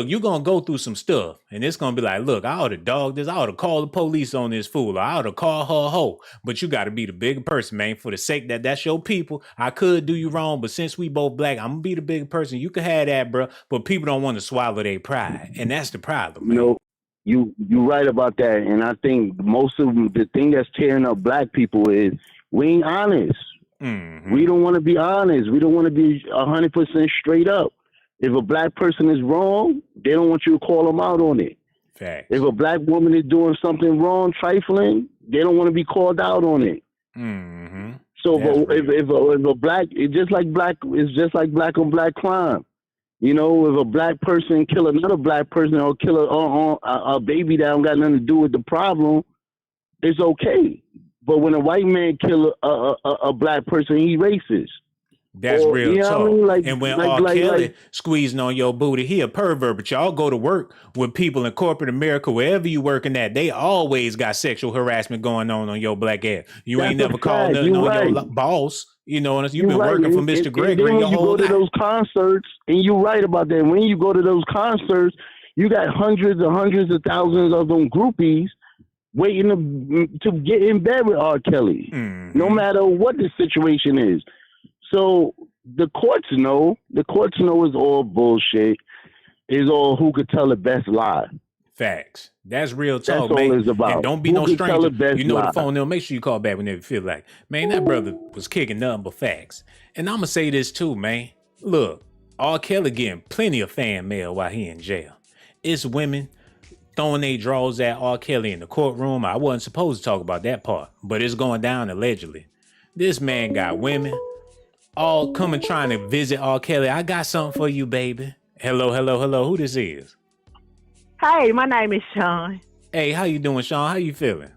you're gonna go through some stuff, and it's gonna be like, look, I ought to dog this, I ought to call the police on this fool, or I ought to call her a hoe. But you gotta be the bigger person, man, for the sake that that's your people. I could do you wrong, but since we both black, I'm gonna be the bigger person. You can have that, bro. But people don't want to swallow their pride, and that's the problem, man. You know, you right about that, and I think most of the thing that's tearing up black people is we ain't honest. Mm-hmm. We don't want to be honest. We don't want to be 100% straight up. If a black person is wrong, they don't want you to call them out on it. Facts. If a black woman is doing something wrong, trifling, they don't want to be called out on it. Mm-hmm. So if a black, it's just like black on black crime. You know, if a black person kill another black person or kill a baby that don't got nothing to do with the problem, it's okay. But when a white man kill a black person, he racist. That's real you know talk. what I mean? Like, and when like- R. like- Kelly like- squeezing on your booty, he a pervert, but y'all go to work with people in corporate America, wherever you working at, they always got sexual harassment going on your black ass. You ain't That's never a called fact. nothing You on your right. boss. You know, you've You're been right. working for And- Mr. and Gregory then your when you whole go to life. those concerts, and you're right about that. When you go to those concerts, you got hundreds of thousands of them groupies waiting to get in bed with R. Kelly, Mm-hmm. no matter what the situation is. So the courts know. The courts know it's all bullshit. It's all who could tell the best lie. Facts. That's real That's talk, all man. it's about. And don't be Who no could tell stranger. the best You know lie. the phone. They'll make sure you call back whenever you feel like. Man, that brother was kicking nothing but facts. And I'm gonna say this too, man. Look, R. Kelly getting plenty of fan mail while he in jail. It's women throwing their drawers at R. Kelly in the courtroom. I wasn't supposed to talk about that part, but it's going down allegedly. This man got women all coming trying to visit R. Kelly. I got something for you, baby. Hello. Who this is? Hey, my name is Sean. Hey, how you doing, Sean? How you feeling?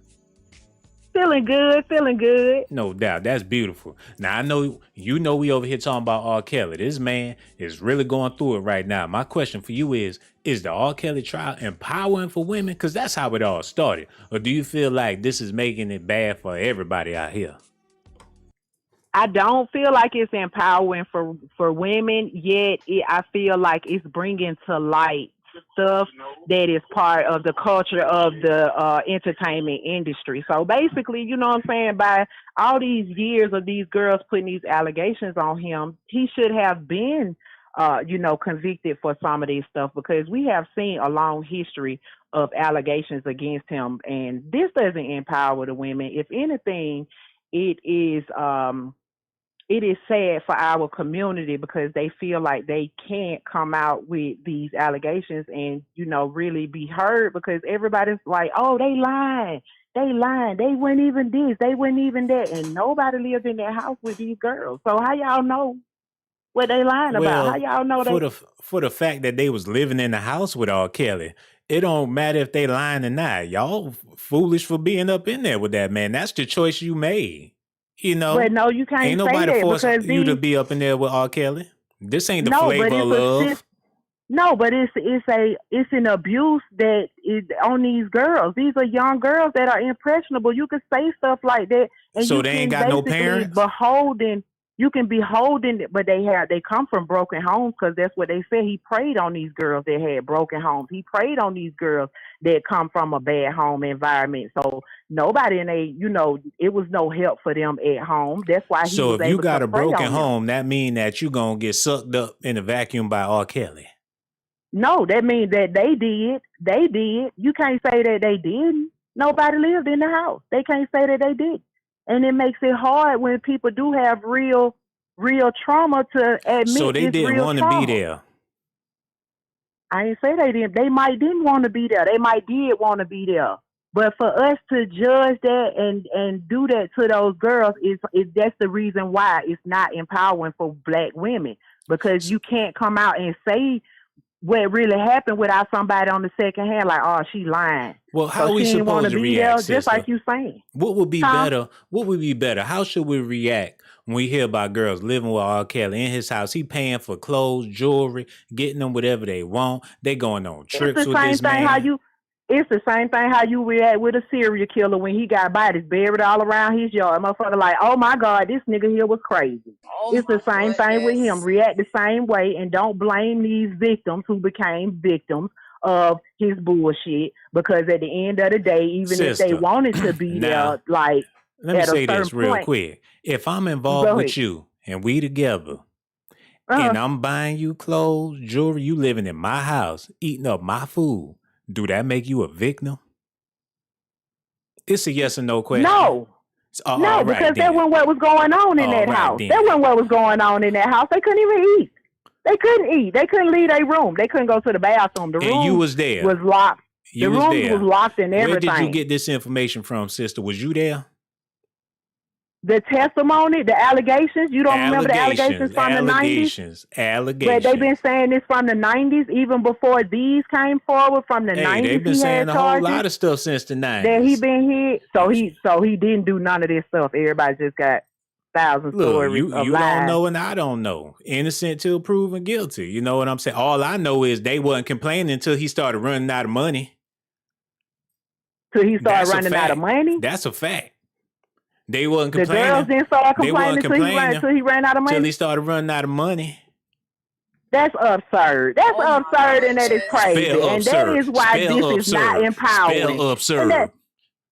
Feeling good. No doubt. That's beautiful. Now, I know we over here talking about R. Kelly. This man is really going through it right now. My question for you is the R. Kelly trial empowering for women? Because that's how it all started. Or do you feel like this is making it bad for everybody out here? I don't feel like it's empowering for women, yet I feel like it's bringing to light stuff that is part of the culture of the entertainment industry. So basically, you know what I'm saying, by all these years of these girls putting these allegations on him, he should have been convicted for some of this stuff, because we have seen a long history of allegations against him, and this doesn't empower the women. If anything, it is sad for our community, because they feel like they can't come out with these allegations and, really be heard, because everybody's like, oh, they lying. They weren't even this. They weren't even that. And nobody lived in that house with these girls. So how y'all know what they lying about? How y'all know for the fact that they was living in the house with R. Kelly, it don't matter if they lying or not. Y'all foolish for being up in there with that man. That's the choice you made. But no, you can't Ain't say nobody that, forcing because you to be up in there with R. Kelly. This ain't the No, flavor but of love. it's an abuse that is on these girls. These are young girls that are impressionable. You can say stuff like that, and So you they can ain't got no basically parents? beholden. You can be holding, but they come from broken homes, because that's what they said. He preyed on these girls that had broken homes. He preyed on these girls that come from a bad home environment. So nobody it was no help for them at home. That's why he So was if you able got to a prey broken on them. home, that mean that you gonna get sucked up in a vacuum by R. Kelly. No, that means that they did. They did. You can't say that they didn't. Nobody lived in the house. They can't say that they did. And it makes it hard when people do have real trauma to admit. So they it's didn't real want to trauma. be there. I ain't say they didn't. They might didn't want to be there. They might did want to be there. But for us to judge that and do that to those girls is that's the reason why it's not empowering for black women, because you can't come out and say what really happened without somebody on the second hand like, oh, she lying. Well, how so we she didn't want supposed to be react, there, just sister? like you saying. What would be Huh? better? What would be better? How should we react when we hear about girls living with R. Kelly in his house? He paying for clothes, jewelry, getting them whatever they want. They going on It's trips the with same this thing. man. It's the same thing how you react with a serial killer when he got bodies buried all around his yard. Motherfucker like, oh my God, this nigga here was crazy. It's the same thing with him. React the same way and don't blame these victims who became victims of his bullshit, because at the end of the day, even if they wanted to be now, there, like let me at say a certain this real point, quick. If I'm involved with you and we together and I'm buying you clothes, jewelry, you living in my house, eating up my food, do that make you a victim? It's a yes or no question. No. No, because that wasn't what was going on in that house. Then. That wasn't what was going on in that house. They couldn't even eat. They couldn't eat. They couldn't leave their room. They couldn't go to the bathroom. The room and you was there. Was locked. You the room was locked and everything. Where did you get this information from, sister? Was you there? The testimony, the allegations. You don't remember the allegations from the 90s? Allegations. But they've been saying this from the 90s, even before these came forward from the 90s. They've been saying a whole lot of stuff since the 90s. That he been hit. So he didn't do none of this stuff. Everybody just got thousands stories you of you lies. don't know and I don't know. Innocent till proven guilty. You know what I'm saying? All I know is they wasn't complaining until he started running out of money. Till he started running out of money? That's a fact. They wasn't complaining. The girls didn't start complaining until he ran out of money? Till he started running out of money. That's absurd. That's absurd, and that is crazy. And that is why this is not empowering. Spell absurd.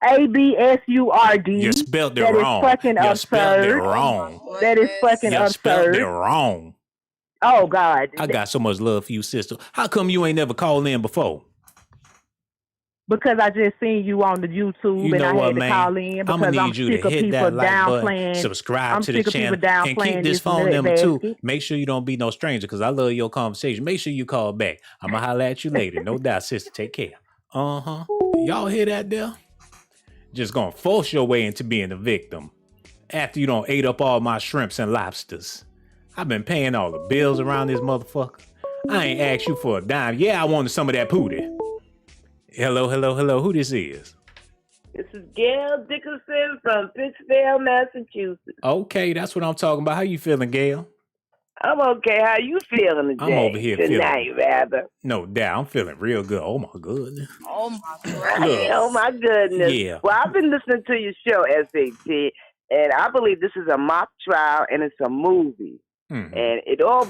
ABSURD. You spelled it that wrong. Is fucking you absurd. spelled it wrong. That is fucking you absurd. Spelled it wrong. Oh God. I got so much love for you, sister. How come you ain't never called in before? Because I just seen you on the YouTube and I had to call in because I'm sick of people downplaying. Subscribe to the channel and keep this phone number too. Make sure you don't be no stranger because I love your conversation. Make sure you call back. I'm gonna holler at you later. No doubt, sister. Take care. Y'all hear that there? Just gonna force your way into being a victim after you don't ate up all my shrimps and lobsters. I've been paying all the bills around this motherfucker. I ain't asked you for a dime. Yeah, I wanted some of that pootie. Hello. Who this is? This is Gail Dickerson from Pittsfield, Massachusetts. Okay, that's what I'm talking about. How you feeling, Gail? I'm okay. How you feeling today? I'm over here tonight, feeling. rather. No doubt, I'm feeling real good. Oh my goodness. Oh my goodness. Oh my goodness. Yeah. Well, I've been listening to your show, SAT, and I believe this is a mock trial and it's a movie. Mm-hmm. And it all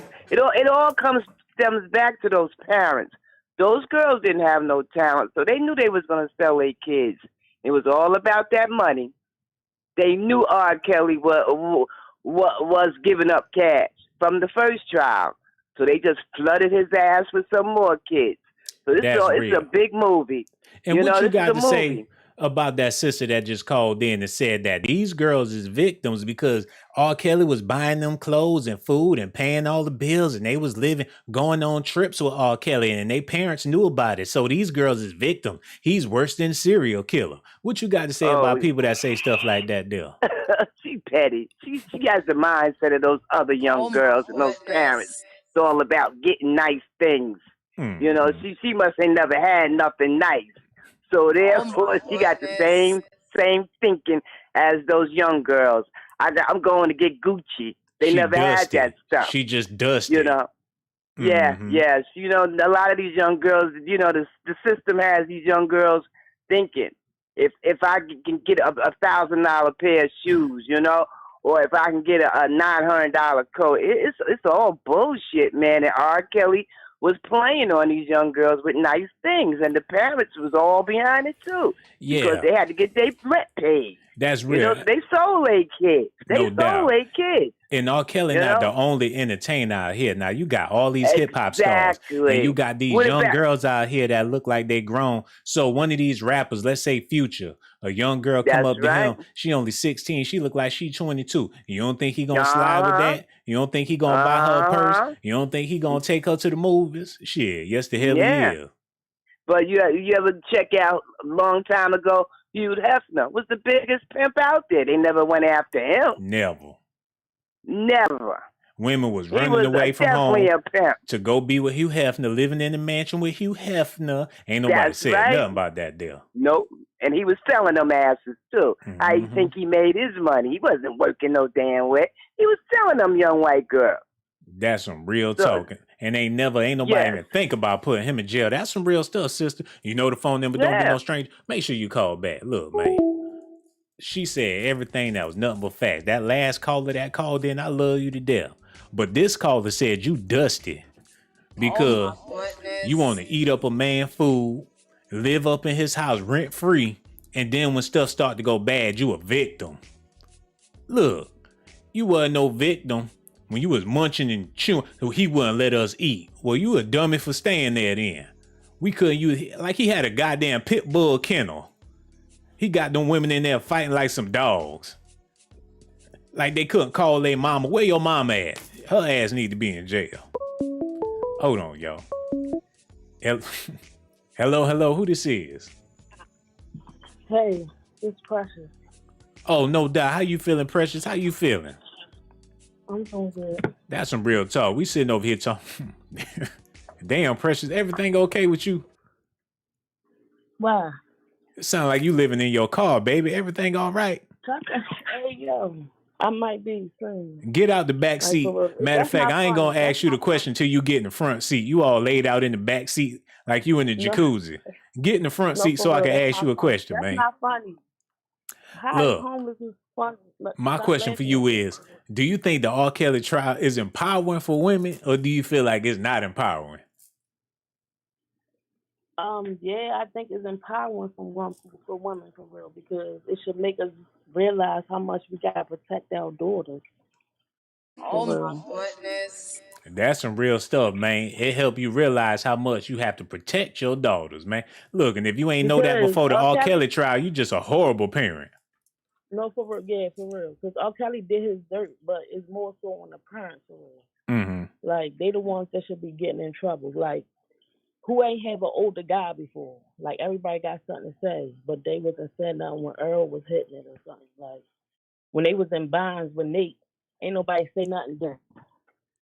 stems back to those parents. Those girls didn't have no talent, so they knew they was going to sell their kids. It was all about that money. They knew R. Kelly was giving up cash from the first trial, so they just flooded his ass with some more kids. So it's a big movie. And what you got to say about that sister that just called in and said that these girls is victims because R. Kelly was buying them clothes and food and paying all the bills and they was going on trips with R. Kelly and their parents knew about it. So these girls is victims. He's worse than serial killer. What you got to say about people that say stuff like that, Dale? She petty. She has the mindset of those other young girls and those parents. It's all about getting nice things. You know, she must have never had nothing nice. So therefore, she got the same thinking as those young girls. I'm going to get Gucci. They never had that stuff. She just dusty. You know. Mm-hmm. Yes. You know, a lot of these young girls. You know, the system has these young girls thinking if I can get a $1,000 pair of shoes, you know, or if I can get a $900 coat, it's all bullshit, man. And R. Kelly was playing on these young girls with nice things, and the parents was all behind it too. Yeah, because they had to get their rent paid. That's real. You know, they sold their kids. They sold their kids. And R. Kelly not the only entertainer out here. Now you got all these hip hop stars, and you got these young girls out here that look like they grown. So one of these rappers, let's say Future, a young girl come up to him. She only 16. She look like she 22. You don't think he gonna slide with that? You don't think he gonna buy her a purse? You don't think he gonna take her to the movies? Shit, yes the hell he is. But you ever check out a long time ago? Hugh Hefner was the biggest pimp out there. They never went after him. Never. Women was running away from home to go be with Hugh Hefner, living in the mansion with Hugh Hefner. Ain't nobody said nothing about that deal. Nope. And he was selling them asses too. How you think he made his money? He wasn't working no damn way. He was selling them young white girls. That's some real talking. and ain't nobody even think about putting him in jail. That's some real stuff, sister. You know the phone number, don't be no stranger. Make sure you call back. Look, man. She said everything that was nothing but fact. That last caller that called in, I love you to death. But this caller said you dusty because you want to eat up a man food, live up in his house rent free, and then when stuff start to go bad, you a victim. Look, you wasn't no victim when you was munching and chewing. He wouldn't let us eat. Well, you a dummy for staying there then. We couldn't use, like he had a goddamn pit bull kennel. He got them women in there fighting like some dogs. Like they couldn't call their mama. Where your mama at? Her ass need to be in jail. Hold on, y'all. Hello, who this is? Hey, it's Precious. Oh, no doubt. How you feeling, Precious? How you feeling? I'm doing good. That's some real talk. We sitting over here talking. Damn, Precious, everything okay with you? Why? It sound like you living in your car, baby. Everything all right? Hey, yo. I might be soon. Get out the back seat. Matter of fact, I ain't gonna ask you the question till you get in the front seat. You all laid out in the back seat like you in the jacuzzi. Get in the front seat so I can ask you a question, man. That's not funny. Look, Homeless is funny. my question for you is, do you think the R. Kelly trial is empowering for women, or do you feel like it's not empowering? Yeah, I think it's empowering for women for real, because it should make us realize how much we gotta protect our daughters. Oh my goodness. That's some real stuff, man. It help you realize how much you have to protect your daughters, man. Look, and if you ain't know that before the R. Kelly trial, you just a horrible parent. No, for real, yeah, for real. Because R. Kelly did his dirt, but it's more so on the parents for real. Mm-hmm. Like, they the ones that should be getting in trouble. Like, who ain't have an older guy before? Like, everybody got something to say, but they wasn't saying nothing when Earl was hitting it or something. Like, when they was in bonds with Nate, ain't nobody say nothing then.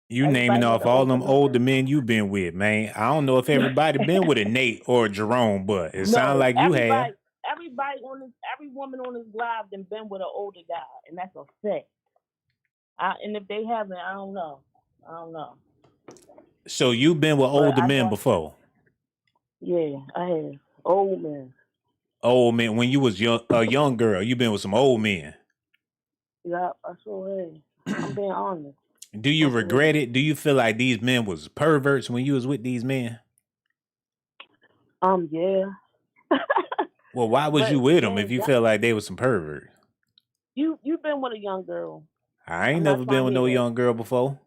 You naming off all them older men you been with, man. I don't know if everybody been with a Nate or a Jerome, but it sounds like you have. Every woman on this live been with an older guy, and that's a fact. And if they haven't, I don't know. So you been with older men before? Yeah, I have. Old men. Old men. When you was a young girl, you been with some old men. Yeah, I sure have. I'm being honest. Do you regret it? Do you feel like these men was perverts when you was with these men? Yeah. Well, why was you with them if you felt like they was some perverts? You been with a young girl. I ain't never been with no young girl before.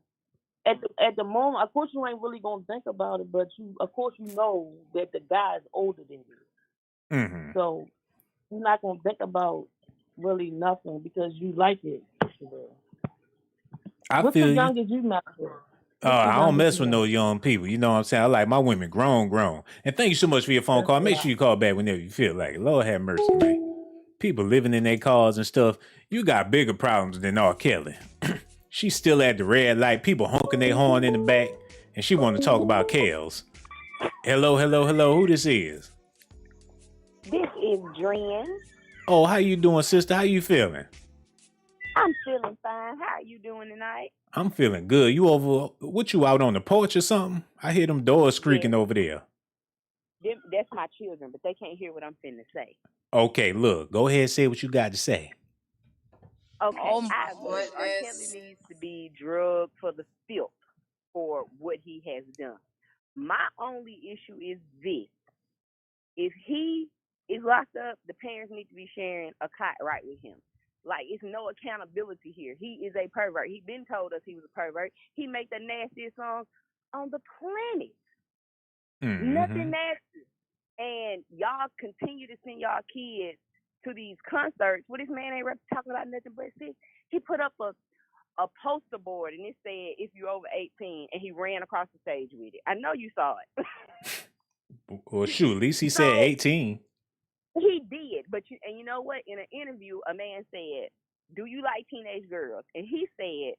At the moment, of course, you ain't really gonna think about it, but of course, you know that the guy is older than you. Mm-hmm. So you're not gonna think about really nothing because you like it. What's the youngest you met with? I don't mess with no young people. You know what I'm saying? I like my women grown. And thank you so much for your phone call. Make sure you call back whenever you feel like it. Lord have mercy, man. People living in their cars and stuff. You got bigger problems than R. Kelly. She's still at the red light. People honking their horn in the back. And she want to talk about Kels. Hello. Who this is? This is Dren. Oh, how you doing, sister? How you feeling? I'm feeling fine. How are you doing tonight? I'm feeling good. You out on the porch or something? I hear them doors squeaking over there. That's my children, but they can't hear what I'm finna say. Okay, look. Go ahead and say what you got to say. Okay, I agree. R. Kelly needs to be drugged for the filth for what he has done. My only issue is this. If he is locked up, the parents need to be sharing a cot right with him. Like, it's no accountability here. He is a pervert. He been told us he was a pervert. He make the nastiest songs on the planet. Mm-hmm. Nothing nasty. And y'all continue to send y'all kids to these concerts where this man ain't talking about nothing but sex. He put up a poster board and it said, if you're over 18, and he ran across the stage with it. I know you saw it. Well, shoot, at least he said 18. He did, but you know what? In an interview, a man said, "Do you like teenage girls?" And he said,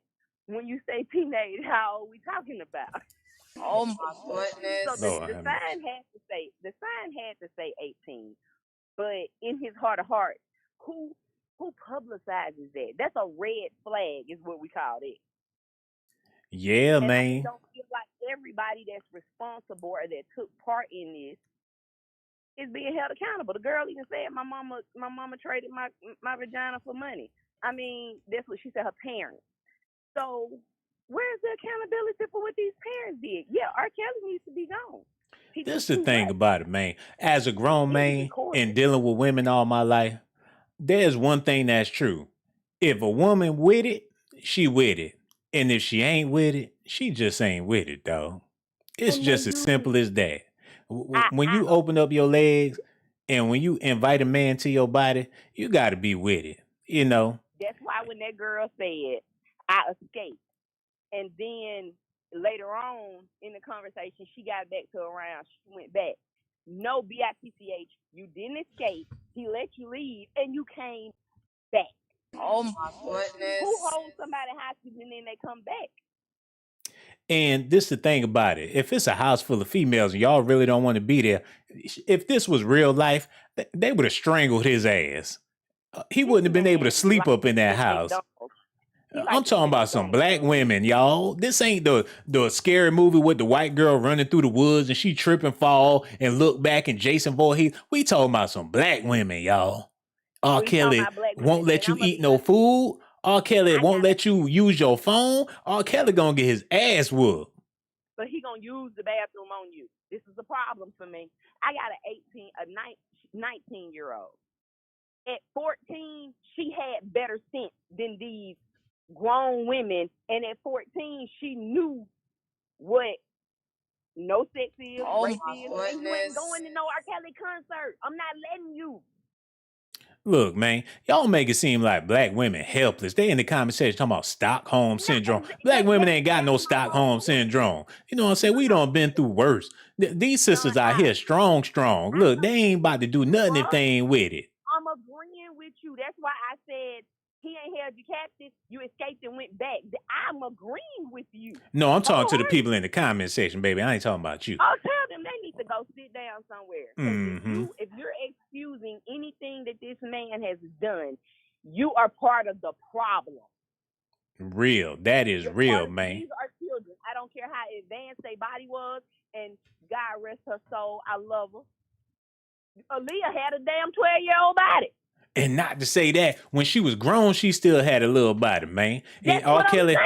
"When you say teenage, how are we talking about?" Oh my goodness! So the sign had to say 18, but in his heart of hearts, who publicizes that? That's a red flag, is what we call it. Yeah, and man. I don't feel like everybody that's responsible or that took part in this is being held accountable. The girl even said, my mama traded my vagina for money. I mean, that's what she said, her parents. So where's the accountability for what these parents did? Yeah, R. Kelly needs to be gone. This is the thing about it, man. As a grown man and dealing with women all my life, there's one thing that's true. If a woman with it, she with it. And if she ain't with it, she just ain't with it, though. It's just as simple as that. When you open up your legs and when you invite a man to your body, you got to be with it, you know? That's why when that girl said, I escaped, and then later on in the conversation, she got back to around, she went back. No, B-I-T-C-H, you didn't escape. He let you leave, and you came back. Oh, my goodness. Who holds somebody hostage and then they come back? And this is the thing about it. If it's a house full of females and y'all really don't want to be there, if this was real life, they would have strangled his ass. He wouldn't have been able to sleep up in that house. I'm talking about some black women, y'all. This ain't the scary movie with the white girl running through the woods and she trip and fall and look back and Jason Voorhees. We talking about some black women, y'all. R. Kelly won't let you eat no food. R. Kelly won't let you use your phone. R. Kelly gonna get his ass whooped. But he gonna use the bathroom on you. This is a problem for me. I got a 19-year-old. At 14, she had better sense than these grown women. And at 14, she knew what no sex is, rape is. And you ain't going to no R. Kelly concert. I'm not letting you. Look, man, y'all make it seem like black women helpless. They in the comment section talking about Stockholm syndrome. Black women ain't got no Stockholm syndrome. You know what I'm saying? We done been through worse. These sisters out here strong. Look, they ain't about to do nothing if they ain't with it. I'm agreeing with you. That's why I said he ain't held you captive. You escaped and went back. I'm agreeing with you. No, I'm talking to the people in the comment section, baby. I ain't talking about you. Oh, tell them they need to go sit down somewhere. If you're excusing anything that this man has done, you are part of the problem. Real. That is real, man. These are children. I don't care how advanced their body was, and God rest her soul. I love her. Aaliyah had a damn 12-year-old body. And not to say that, when she was grown, she still had a little body, man. And R. Kelly,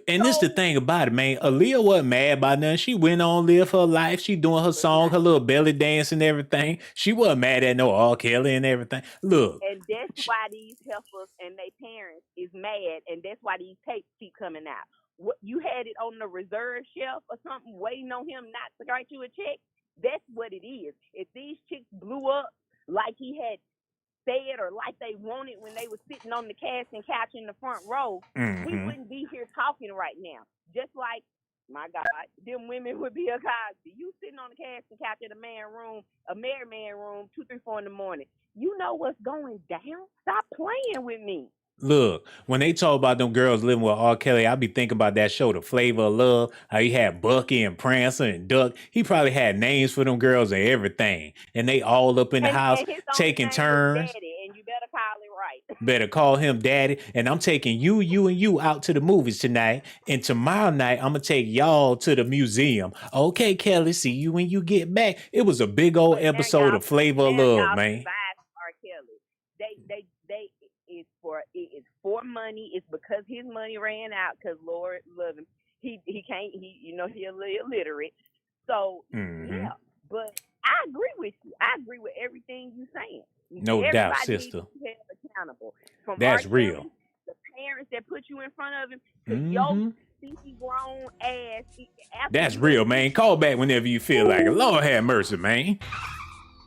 and this the thing about it, man. Aaliyah wasn't mad about nothing. She went on, live her life. She doing her song, her little belly dance and everything. She wasn't mad at no R. Kelly and everything. Look. And that's why these heifers and their parents is mad, and that's why these tapes keep coming out. What, you had it on the reserve shelf or something, waiting on him not to write you a check? That's what it is. If these chicks blew up like he had said or like they wanted when they were sitting on the casting couch in the front row, we wouldn't be here talking right now. Just like, my God, them women would be a Cosby. You sitting on the casting couch in a married man room, 2, 3, 4 in the morning. You know what's going down? Stop playing with me. Look, when they talk about them girls living with R. Kelly, I be thinking about that show, The Flavor of Love, how he had Bucky and Prancer and Duck. He probably had names for them girls and everything. And they all up in the house taking turns. Daddy, and you better call it right. Better call him daddy. And I'm taking you and you out to the movies tonight. And tomorrow night, I'm going to take y'all to the museum. Okay, Kelly, see you when you get back. It was a big old episode of Flavor of Love, man. R. Kelly. It is for money. It's because his money ran out. Because Lord love him, he can't. He a little illiterate. So yeah, but I agree with you. I agree with everything you're saying. No doubt, sister. Needs to be held accountable. From that's real. Kelly, the parents that put you in front of him, to your stinky grown ass. That's real, man. Call back whenever you feel like it. Lord have mercy, man.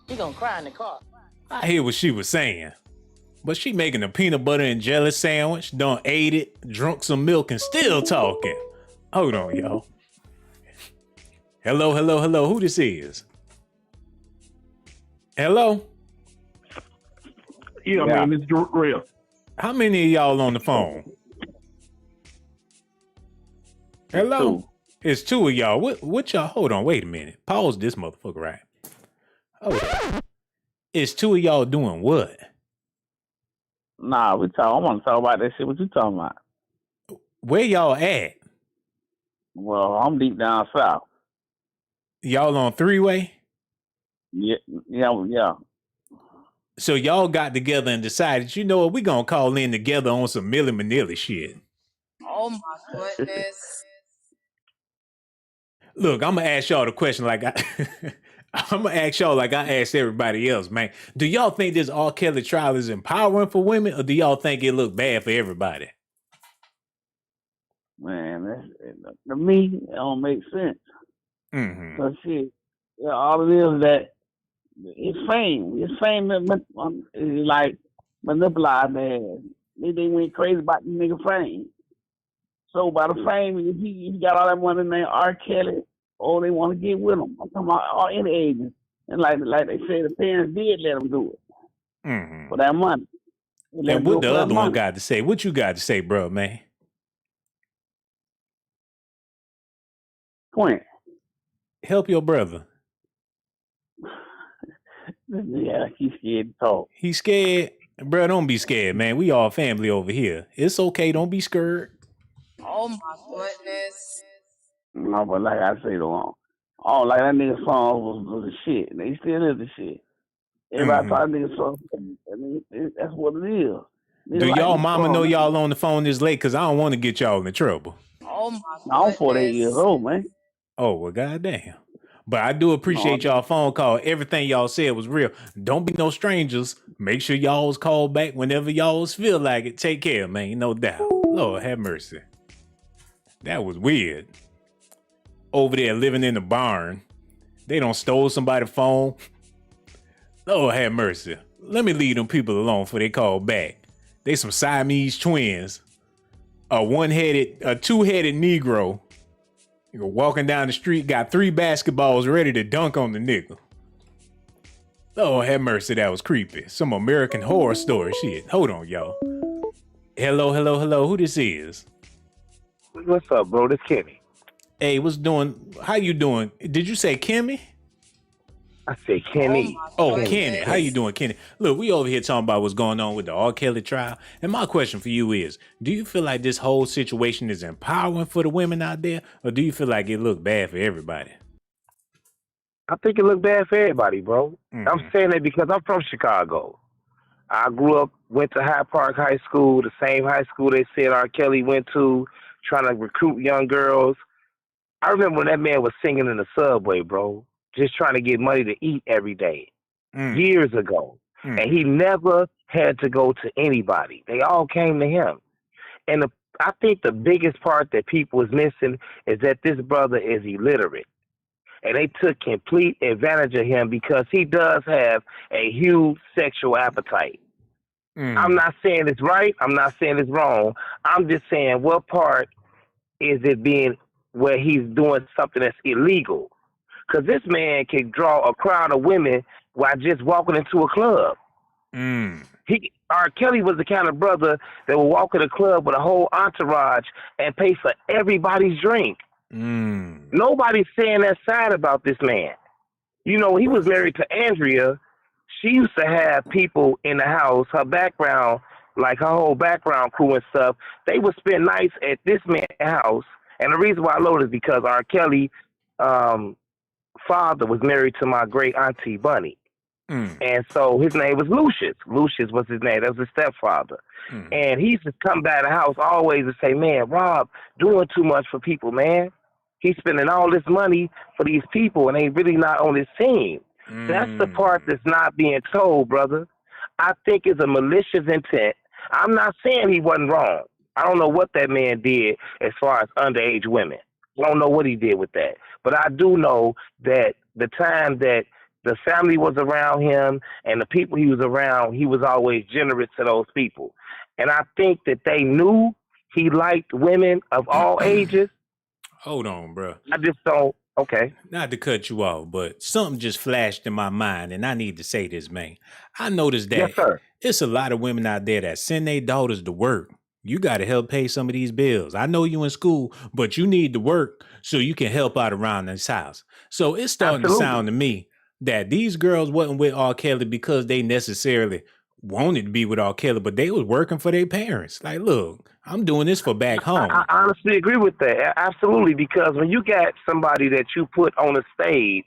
He gonna cry in the car. I hear what she was saying. But she making a peanut butter and jelly sandwich, done ate it, drunk some milk, and still talking. Hold on, y'all. Hello. Who this is? Hello? Yeah, man, it's real. How many of y'all on the phone? Hello? It's two of y'all. What y'all? Hold on, wait a minute. Pause this motherfucker right. Hold on. It's two of y'all doing what? Nah, I want to talk about that shit. What you talking about? Where y'all at? Well, I'm deep down south. Y'all on three-way? Yeah. So y'all got together and decided, you know what, we gonna call in together on some Milli Vanilli shit. Oh my goodness. Look, I'm gonna ask y'all the question like I'm gonna ask y'all like I asked everybody else, man. Do y'all think this R. Kelly trial is empowering for women, or do y'all think it look bad for everybody? Man, to me, it don't make sense. Mm-hmm. Cause shit, all it is that it's fame. It's fame that is like manipulated, man. They went crazy about the nigga fame. So by the fame, if he got all that money named R. Kelly, oh, they want to get with him. I'm talking about all any ages. And like they say, the parents did let them do it for that money. And what the other one got to say? What you got to say, bro, man? Point. Help your brother. Yeah, he's scared to talk. He's scared? Bro, don't be scared, man. We all family over here. It's okay. Don't be scared. Oh my goodness. No, but like I say, though, like that nigga song was the shit. And he still is the shit. Everybody thought that nigga song, that's what it is. Do y'all mama know y'all on the phone this late? Because I don't want to get y'all in trouble. Oh my goodness. I'm 48 years old, man. Oh, well, goddamn. But I do appreciate y'all phone call. Everything y'all said was real. Don't be no strangers. Make sure y'all was called back whenever y'all feel like it. Take care, man. No doubt. Lord have mercy. That was weird. Over there living in the barn. They done stole somebody's phone. Lord have mercy. Let me leave them people alone before they call back. They some Siamese twins. A two-headed Negro. You're walking down the street, got 3 basketballs ready to dunk on the nigga. Lord have mercy, that was creepy. Some American Horror Story shit. Hold on, y'all. Hello. Who this is? What's up, bro? This Kenny. Hey, what's doing? How you doing? Did you say Kimmy? I said Kenny. Oh, Kenny. How you doing, Kenny? Look, we over here talking about what's going on with the R. Kelly trial. And my question for you is, do you feel like this whole situation is empowering for the women out there? Or do you feel like it looked bad for everybody? I think it looked bad for everybody, bro. I'm saying that because I'm from Chicago. I grew up, went to Hyde Park High School, the same high school they said R. Kelly went to, trying to recruit young girls. I remember when that man was singing in the subway, bro, just trying to get money to eat every day, years ago. And he never had to go to anybody. They all came to him. And I think the biggest part that people is missing is that this brother is illiterate. And they took complete advantage of him because he does have a huge sexual appetite. I'm not saying it's right. I'm not saying it's wrong. I'm just saying what part is it being where he's doing something that's illegal? Because this man can draw a crowd of women while just walking into a club. R. Kelly was the kind of brother that would walk in a club with a whole entourage and pay for everybody's drink. Nobody's saying that side about this man. You know, he was married to Andrea. She used to have people in the house, her background, like her whole background crew and stuff. They would spend nights at this man's house. And the reason why I know this is because R. Kelly father was married to my great auntie Bunny. And so his name was Lucius. Lucius was his name. That was his stepfather. And he used to come by the house always and say, man, Rob, doing too much for people, man. He's spending all this money for these people and they really not on his team. That's the part that's not being told, brother. I think it's a malicious intent. I'm not saying he wasn't wrong. I don't know what that man did as far as underage women. I don't know what he did with that. But I do know that the time that the family was around him and the people he was around, he was always generous to those people. And I think that they knew he liked women of all ages. Hold on, bro. I just don't. Okay. Not to cut you off, but something just flashed in my mind, and I need to say this, man. I noticed that it's a lot of women out there that send their daughters to work. You got to help pay some of these bills. I know you in school, but you need to work so you can help out around this house. So it's starting to sound to me that these girls wasn't with R. Kelly because they necessarily wanted to be with R. Kelly, but they was working for their parents. Like, look, I'm doing this for back home. I honestly agree with that. Absolutely, because when you got somebody that you put on a stage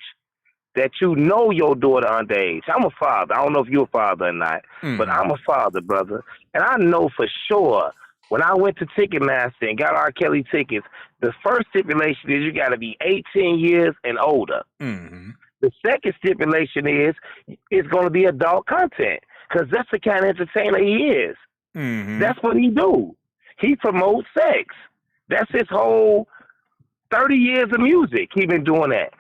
that you know your daughter underage. I'm a father. I don't know if you're a father or not, but I'm a father, brother. And I know for sure when I went to Ticketmaster and got R. Kelly tickets, the first stipulation is you got to be 18 years and older. The second stipulation is it's going to be adult content because that's the kind of entertainer he is. That's what he do. He promotes sex. That's his whole 30 years of music. He been doing that.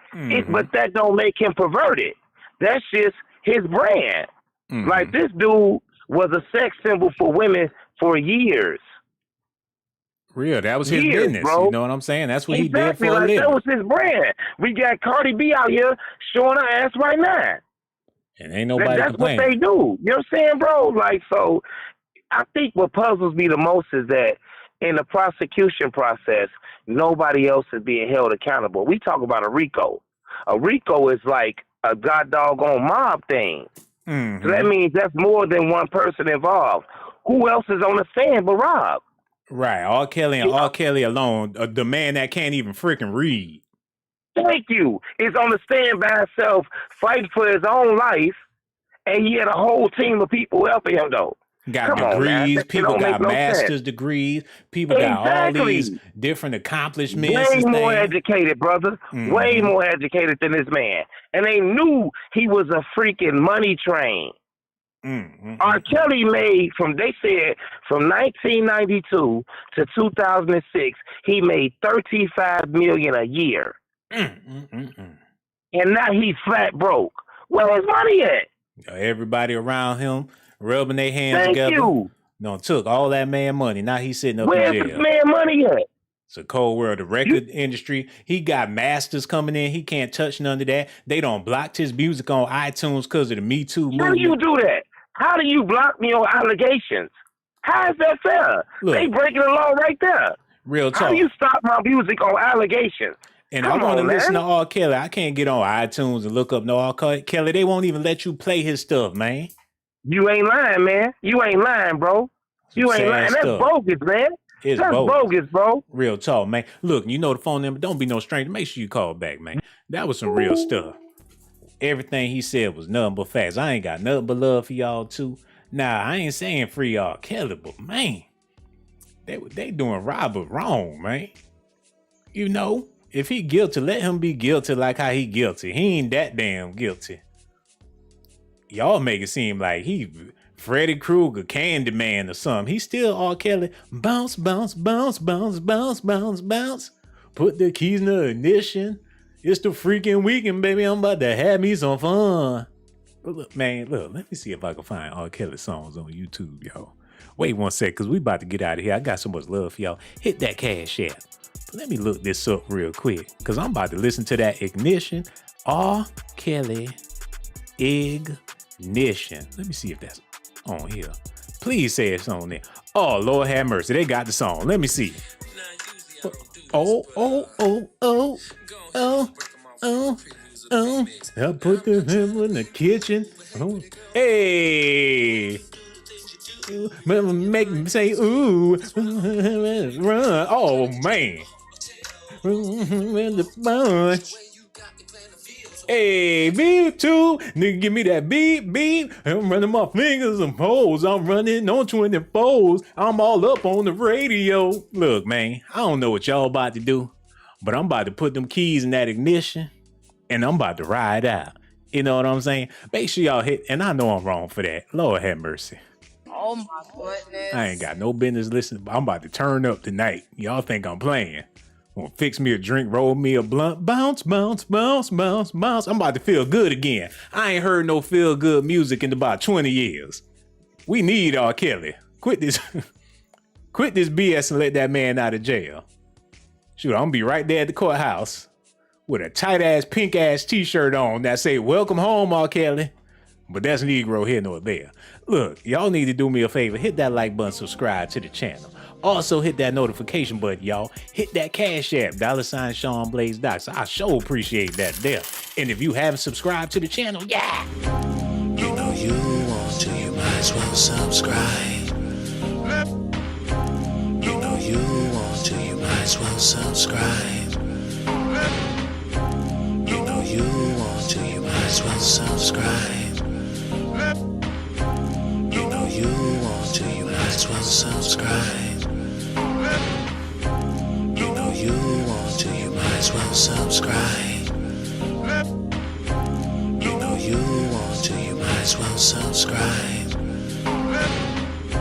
But that don't make him perverted. That's just his brand. Like this dude was a sex symbol for women for years. Real, that was his Years, business. bro. You know what I'm saying? That's what he did for a like living. that was his brand. We got Cardi B out here showing her ass right now. And ain't nobody That's complaining. what they do. You know what I'm saying, bro? Like, so I think what puzzles me the most is that in the prosecution process, nobody else is being held accountable. We talk about a RICO. A RICO is like a god doggone mob thing. So that means that's more than one person involved. Who else is on the stand but Rob? Right. R. Kelly and R. Kelly alone, the man that can't even freaking read. Thank you. Is on the stand by himself, fighting for his own life, and he had a whole team of people helping him, though. Got Come on, man. degrees. That People don't got make no master's sense. degrees. People got all Exactly. these different accomplishments. Way and more things. educated, brother. Way more educated than this man. And they knew he was a freaking money train. R. Kelly made they said from 1992 to 2006, he made $35 million a year. And now he's flat broke. Where his money at? Everybody around him rubbing their hands Thank together. you. No, took all that man money. Now he's sitting up Where's in this jail. man money at? It's a cold world. The record industry, he got masters coming in. He can't touch none of that. They don't blocked his music on iTunes because of the Me Too movement. How do you do that? How do you block me on allegations? How is that fair? Look. They breaking the law right there. Real talk. How do you stop my music on allegations? And Come I want to on, listen to man. R. Kelly. I can't get on iTunes and look up no R. Kelly. They won't even let you play his stuff, man. You ain't lying, man. You ain't lying, bro. You ain't sad lying. That's stuff. bogus, man. It's That's bogus, bro. Real talk, man. Look, you know the phone number. Don't be no stranger. Make sure you call back, man. That was some real stuff. Everything he said was nothing but facts. I ain't got nothing but love for y'all, too. Nah, I ain't saying free R. Kelly, but, man, they doing Robert wrong, man. You know, if he guilty, let him be guilty like how he guilty. He ain't that damn guilty. Y'all make it seem like he Freddy Krueger, Candyman or something. He still R. Kelly. Bounce, bounce, bounce, bounce, bounce, bounce, bounce. Put the keys in the ignition. It's the freaking weekend, baby. I'm about to have me some fun. But look, man, look, let me see if I can find R. Kelly songs on YouTube, y'all. Wait one sec, because we about to get out of here. I got so much love for y'all. Hit that Cash App. But let me look this up real quick, because I'm about to listen to that Ignition. R. Kelly Ignition. Let me see if that's on here. Please say it's on there. Oh, Lord have mercy. They got the song. Let me see. Oh, oh, oh, oh, oh, oh, oh. I put the him in the kitchen. Oh. Hey. Make me say, ooh. Run. Oh, man. Hey, beep too. Nigga, give me that beep, beep. I'm running my fingers and holes. I'm running on 24s. I'm all up on the radio. Look, man, I don't know what y'all about to do, but I'm about to put them keys in that ignition and I'm about to ride out. You know what I'm saying? Make sure y'all hit, and I know I'm wrong for that. Lord have mercy. Oh my goodness. I ain't got no business listening, but I'm about to turn up tonight. Y'all think I'm playing. Gonna fix me a drink, roll me a blunt, bounce, bounce, bounce, bounce, bounce. I'm about to feel good again. I ain't heard no feel good music in about 20 years. We need R. Kelly. Quit this BS and let that man out of jail. Shoot, I'm gonna be right there at the courthouse with a tight ass, pink ass t-shirt on that say, welcome home, R. Kelly. But that's Negro here nor there. Look, y'all need to do me a favor. Hit that like button, subscribe to the channel. Also hit that notification button, y'all. Hit that Cash App, $ Sean Blaze Docs. I sure appreciate that there. And if you haven't subscribed to the channel, yeah. You know you want to, you might as well subscribe. You might as well subscribe. You know you want to, you might as well subscribe. You know you want to, you might as well subscribe. You know you want to, you might as well subscribe. You know you want to, you might as well subscribe.